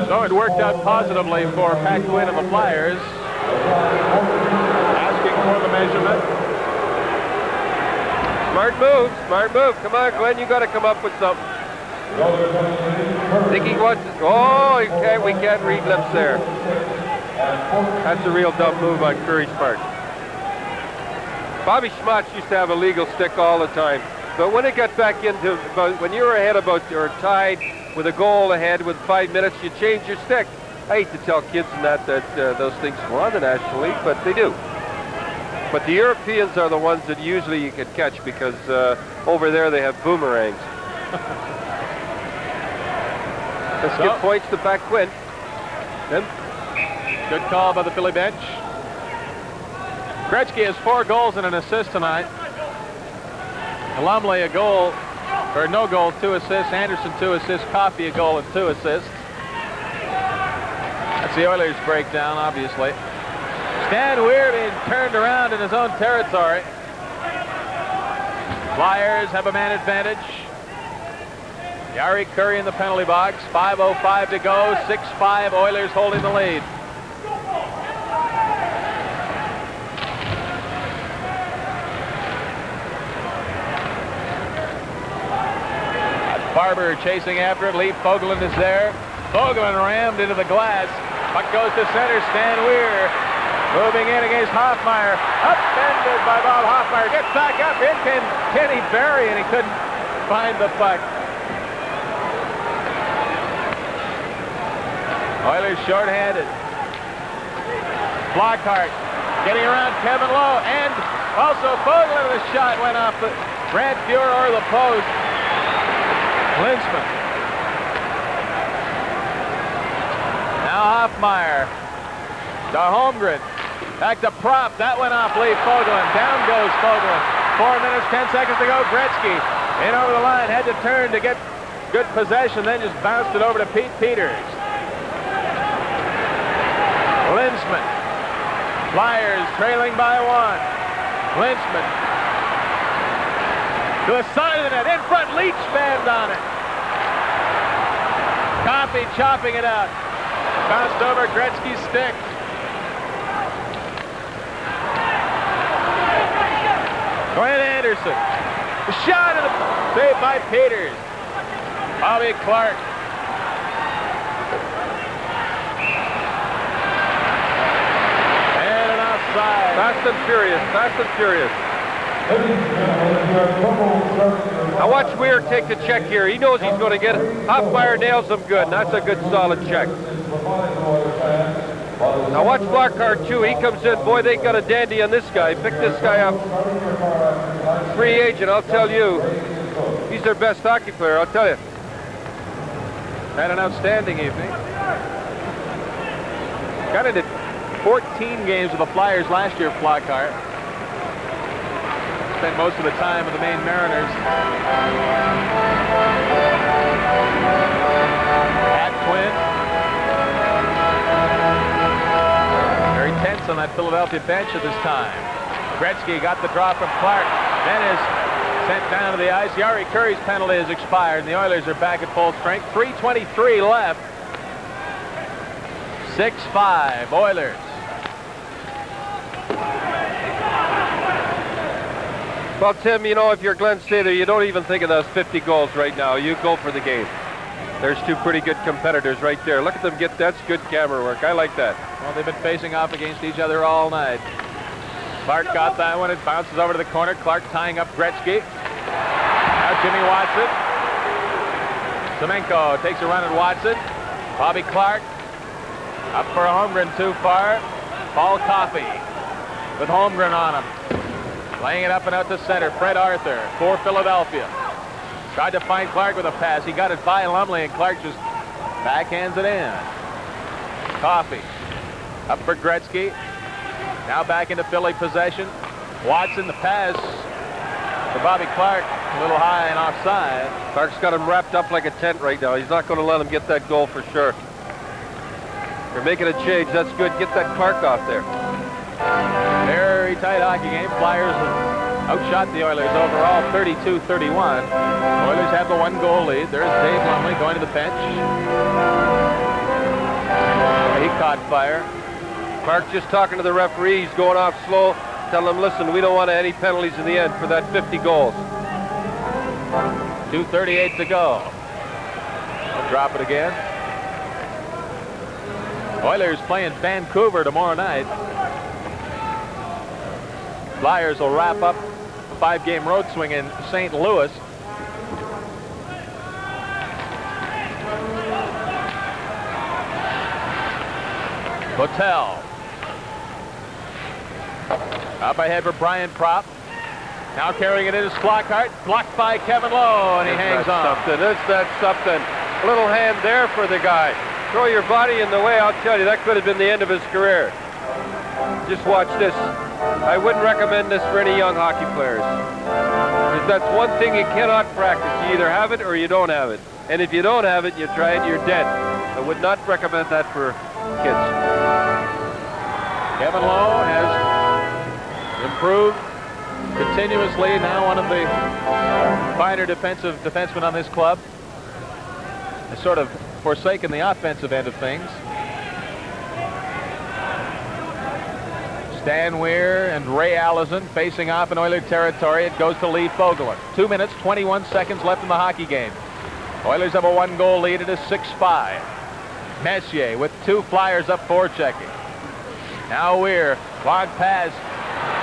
So it worked out positively for Pat Quinn of the Flyers. Asking for the measurement. Smart move. Come on, Glenn, you got to come up with something. Think he wants to, oh, we can't read lips there. That's a real dumb move on Curry's part. Bobby Schmutz used to have a legal stick all the time. But when it got back into, when you were ahead or tied with a goal ahead with 5 minutes, you change your stick. I hate to tell kids that those things go on the National League, but they do. But the Europeans are the ones that usually you can catch because over there they have boomerangs. Let's give points to Pat Quinn. Good call by the Philly bench. Gretzky has 4 goals and an assist tonight. Lumley a goal, or no goal, 2 assists. Anderson 2 assists. Coffey a goal and 2 assists. That's the Oilers breakdown, obviously. Stan Weir being turned around in his own territory. Flyers have a man advantage. Yari Curry in the penalty box. 5:05 to go. 6-5 Oilers holding the lead. Barber chasing after it. Lee Fogelin is there. Fogelin rammed into the glass. Puck goes to center. Stan Weir moving in against Hoffmeyer. Upended by Bob Hoffmeyer. Gets back up. In came Kenny Barry, and he couldn't find the puck. Oilers shorthanded. Flockhart getting around Kevin Lowe, and also Fogelin. The shot went off the Brad Fuhrer or the post. Linsman. Now Hoffmeyer to Holmgren. Back to Prop. That went off Lee Fogelin. Down goes Fogelin. 4 minutes, 10 seconds to go. Gretzky in over the line. Had to turn to get good possession. Then just bounced it over to Pete Peters. Linsman. Flyers trailing by 1. Linsman. To the side of the net. In front. Leach band on it. Coffey chopping it out. Bounced over Gretzky's stick. Glenn Anderson. The shot of the saved by Peters. Bobby Clark. And an offside. Fast and furious. Fast and furious. Now watch Weir take the check here. He knows he's going to get it. Hoffmeyer nails him good, and that's a good solid check. Now watch Flockhart too. He comes in. Boy, they got a dandy on this guy. Pick this guy up. free agent, I'll tell you. He's their best hockey player, I'll tell you. Had an outstanding evening. Got into 14 games with the Flyers last year, Flockhart. Spent most of the time with the Maine Mariners. Pat Quinn. Very tense on that Philadelphia bench at this time. Gretzky got the draw from Clark. Then is sent down to the ice. Yari Curry's penalty has expired, and the Oilers are back at full strength. 3:23 left. 6-5 Oilers. Well, Tim, you know, if you're Glenn Sather, you don't even think of those 50 goals right now. You go for the game. There's two pretty good competitors right there. Look at them get, that's good camera work. I like that. Well, they've been facing off against each other all night. Clark got that one. It bounces over to the corner. Clark tying up Gretzky. Now Jimmy Watson. Semenko takes a run at Watson. Bobby Clark. Up for Holmgren too far. Paul Coffey with Holmgren on him. Laying it up and out to center. Fred Arthur for Philadelphia. Tried to find Clark with a pass. He got it by Lumley, and Clark just backhands it in. Coffey up for Gretzky. Now back into Philly possession. Watson, the pass for Bobby Clark. A little high and offside. Clark's got him wrapped up like a tent right now. He's not going to let him get that goal for sure. They're making a change. That's good. Get that Clark off there. Very tight hockey game. Flyers outshot the Oilers overall 32-31. Oilers have the 1-goal lead. There's Dave Lumley going to the bench. He caught fire. Clark just talking to the referees, going off slow. Tell them, listen, we don't want any penalties in the end for that 50 goals. 2:38 to go. We'll drop it again. Oilers playing Vancouver tomorrow night. Flyers will wrap up a 5-game road swing in St. Louis. Hotel. Up ahead for Brian Propp. Now carrying it in is Flockhart. Blocked by Kevin Lowe, and he hangs on. Isn't that something? A little hand there for the guy. Throw your body in the way, I'll tell you, that could have been the end of his career. Just watch this. I wouldn't recommend this for any young hockey players. Because that's one thing you cannot practice. You either have it or you don't have it. And if you don't have it, you try it, you're dead. I would not recommend that for kids. Kevin Lowe has improved continuously. Now one of the finer defensemen on this club. Has sort of forsaken the offensive end of things. Stan Weir and Ray Allison facing off in Oiler territory. It goes to Lee Fogelin. 2 minutes, 21 seconds left in the hockey game. Oilers have a 1-goal lead. It is 6-5. Messier with 2 Flyers up forechecking. Now Weir, long pass,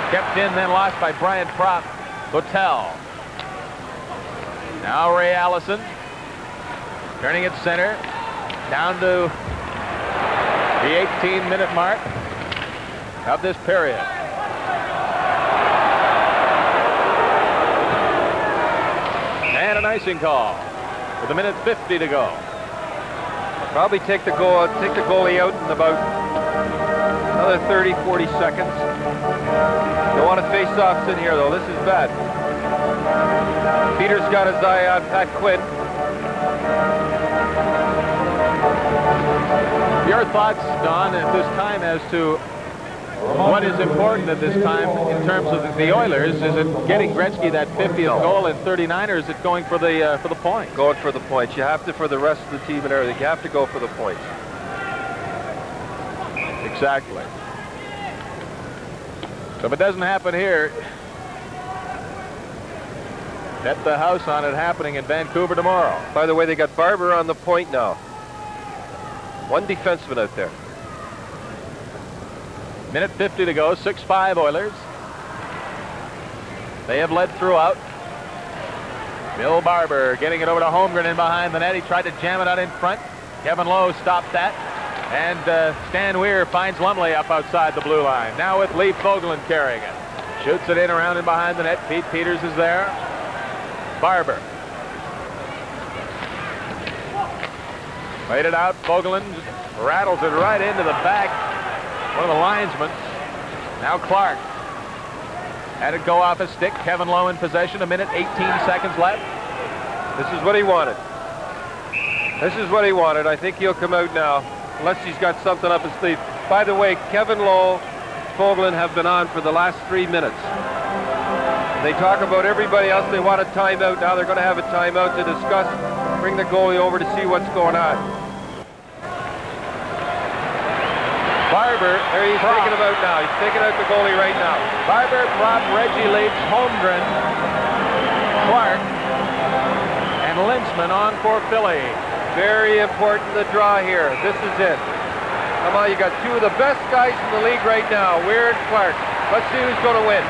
kept in, then lost by Brian Propp. Hotel. Now Ray Allison, turning it center, down to the 18-minute mark of this period. And an icing call with 1:50 to go. Probably take the goalie out in about another 30, 40 seconds. Don't want to face offs in here, though. This is bad. Peter's got his eye on Pat Quinn. Your thoughts, Don, at this time as to what is important at this time in terms of the Oilers? Is it getting Gretzky that 50th goal in 39, or is it going for the point? Going for the points. You have to, for the rest of the team and everything, you have to go for the points. Exactly. So if it doesn't happen here, bet the house on it happening in Vancouver tomorrow. By the way, they got Barber on the point now. 1 defenseman out there. 1:50 to go. 6-5 Oilers. They have led throughout. Bill Barber getting it over to Holmgren in behind the net. He tried to jam it out in front. Kevin Lowe stopped that. And Stan Weir finds Lumley up outside the blue line. Now with Lee Fogelin carrying it. Shoots it in around and behind the net. Pete Peters is there. Barber. Played it out. Fogelin just rattles it right into the back. One of the linesmen. Now Clark. Had it go off his stick. Kevin Lowe in possession. 1:18 seconds left. This is what he wanted. This is what he wanted. I think he'll come out now, unless he's got something up his sleeve. By the way, Kevin Lowe, Fogelin have been on for the last 3 minutes. They talk about everybody else. They want a timeout. Now they're going to have a timeout to discuss. Bring the goalie over to see what's going on. Barber. There he's taking him out now. He's taking out the goalie right now. Barber, Prop, Reggie Leach, Holmgren, Clark, and Lynchman on for Philly. Very important the draw here. This is it. Come on, you got two of the best guys in the league right now, Weir and Clark. Let's see who's going to win.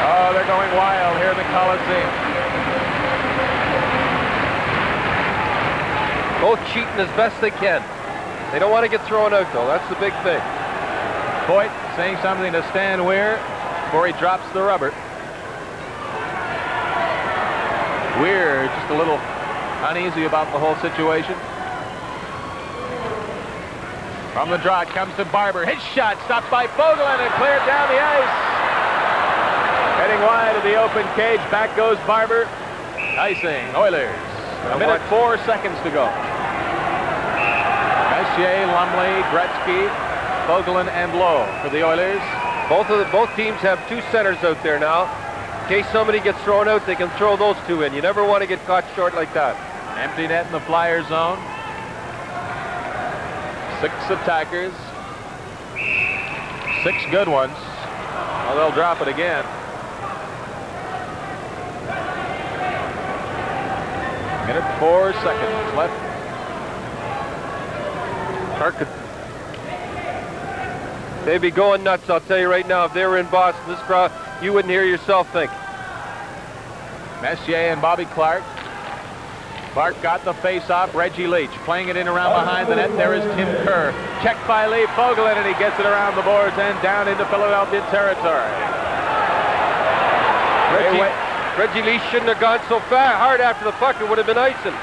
Oh, they're going wild here in the Coliseum. Both cheating as best they can. They don't want to get thrown out, though. That's the big thing. Voigt saying something to Stan Weir before he drops the rubber. Weir just a little uneasy about the whole situation. From the draw, it comes to Barber. His shot stopped by Fogelin and cleared down the ice. Heading wide of the open cage. Back goes Barber. Icing. Oilers. 1:04 to go. Messier, Lumley, Gretzky, Fogelin, and Lowe for the Oilers. Both teams have two centers out there now. In case somebody gets thrown out, they can throw those two in. You never want to get caught short like that. Empty net in the Flyer zone. 6 attackers. 6 good ones. Well, they'll drop it again. Minute 4 seconds left. They'd be going nuts, I'll tell you right now. If they were in Boston, this crowd, you wouldn't hear yourself think. Messier and Bobby Clark. Clark got the face-off. Reggie Leach playing it in around behind the net. There is Tim Kerr. Checked by Lee Fogelin, and he gets it around the boards and down into Philadelphia territory. Reggie Leach shouldn't have gone so hard after the puck. It would have been icing.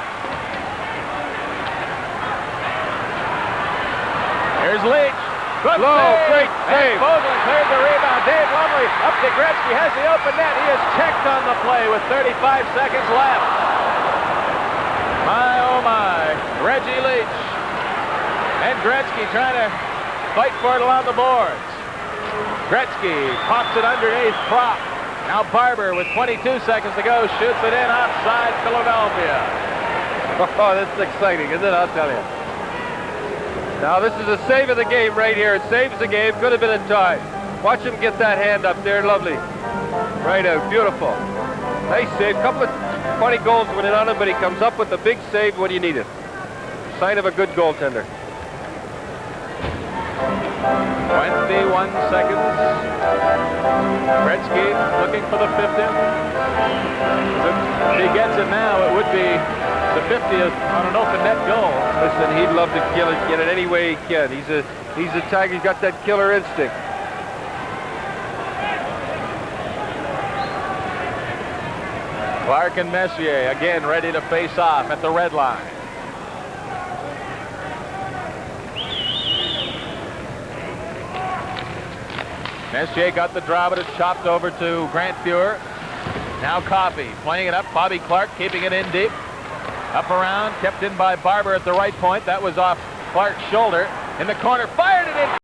Here's Leach. Good Low, save. great save. And Fogelin cleared the rebound. Dave Lumley up to Gretzky. Has the open net. He is checked on the play with 35 seconds left. My, oh my. Reggie Leach and Gretzky trying to fight for it along the boards. Gretzky pops it underneath Prop. Now Barber with 22 seconds to go shoots it in outside Philadelphia. Oh, this is exciting, isn't it? I'll tell you. Now this is a save of the game right here. It saves the game. Could have been a tie. Watch him get that hand up there. Lovely. Right out. Beautiful. Nice save. Couple of funny goals went in on him, but he comes up with the big save when you need it. Sign of a good goaltender. 21 seconds. Gretzky looking for the 50th. If he gets it now, it would be the 50th on an open net goal. Listen, he'd love to kill it, get it any way he can. He's a tiger. He's got that killer instinct. Clark and Messier again ready to face off at the red line. Messier got the draw, but it's chopped over to Grant Fuhr. Now Coffey playing it up. Bobby Clark keeping it in deep. Up around, kept in by Barber at the right point. That was off Clark's shoulder. In the corner, fired it in.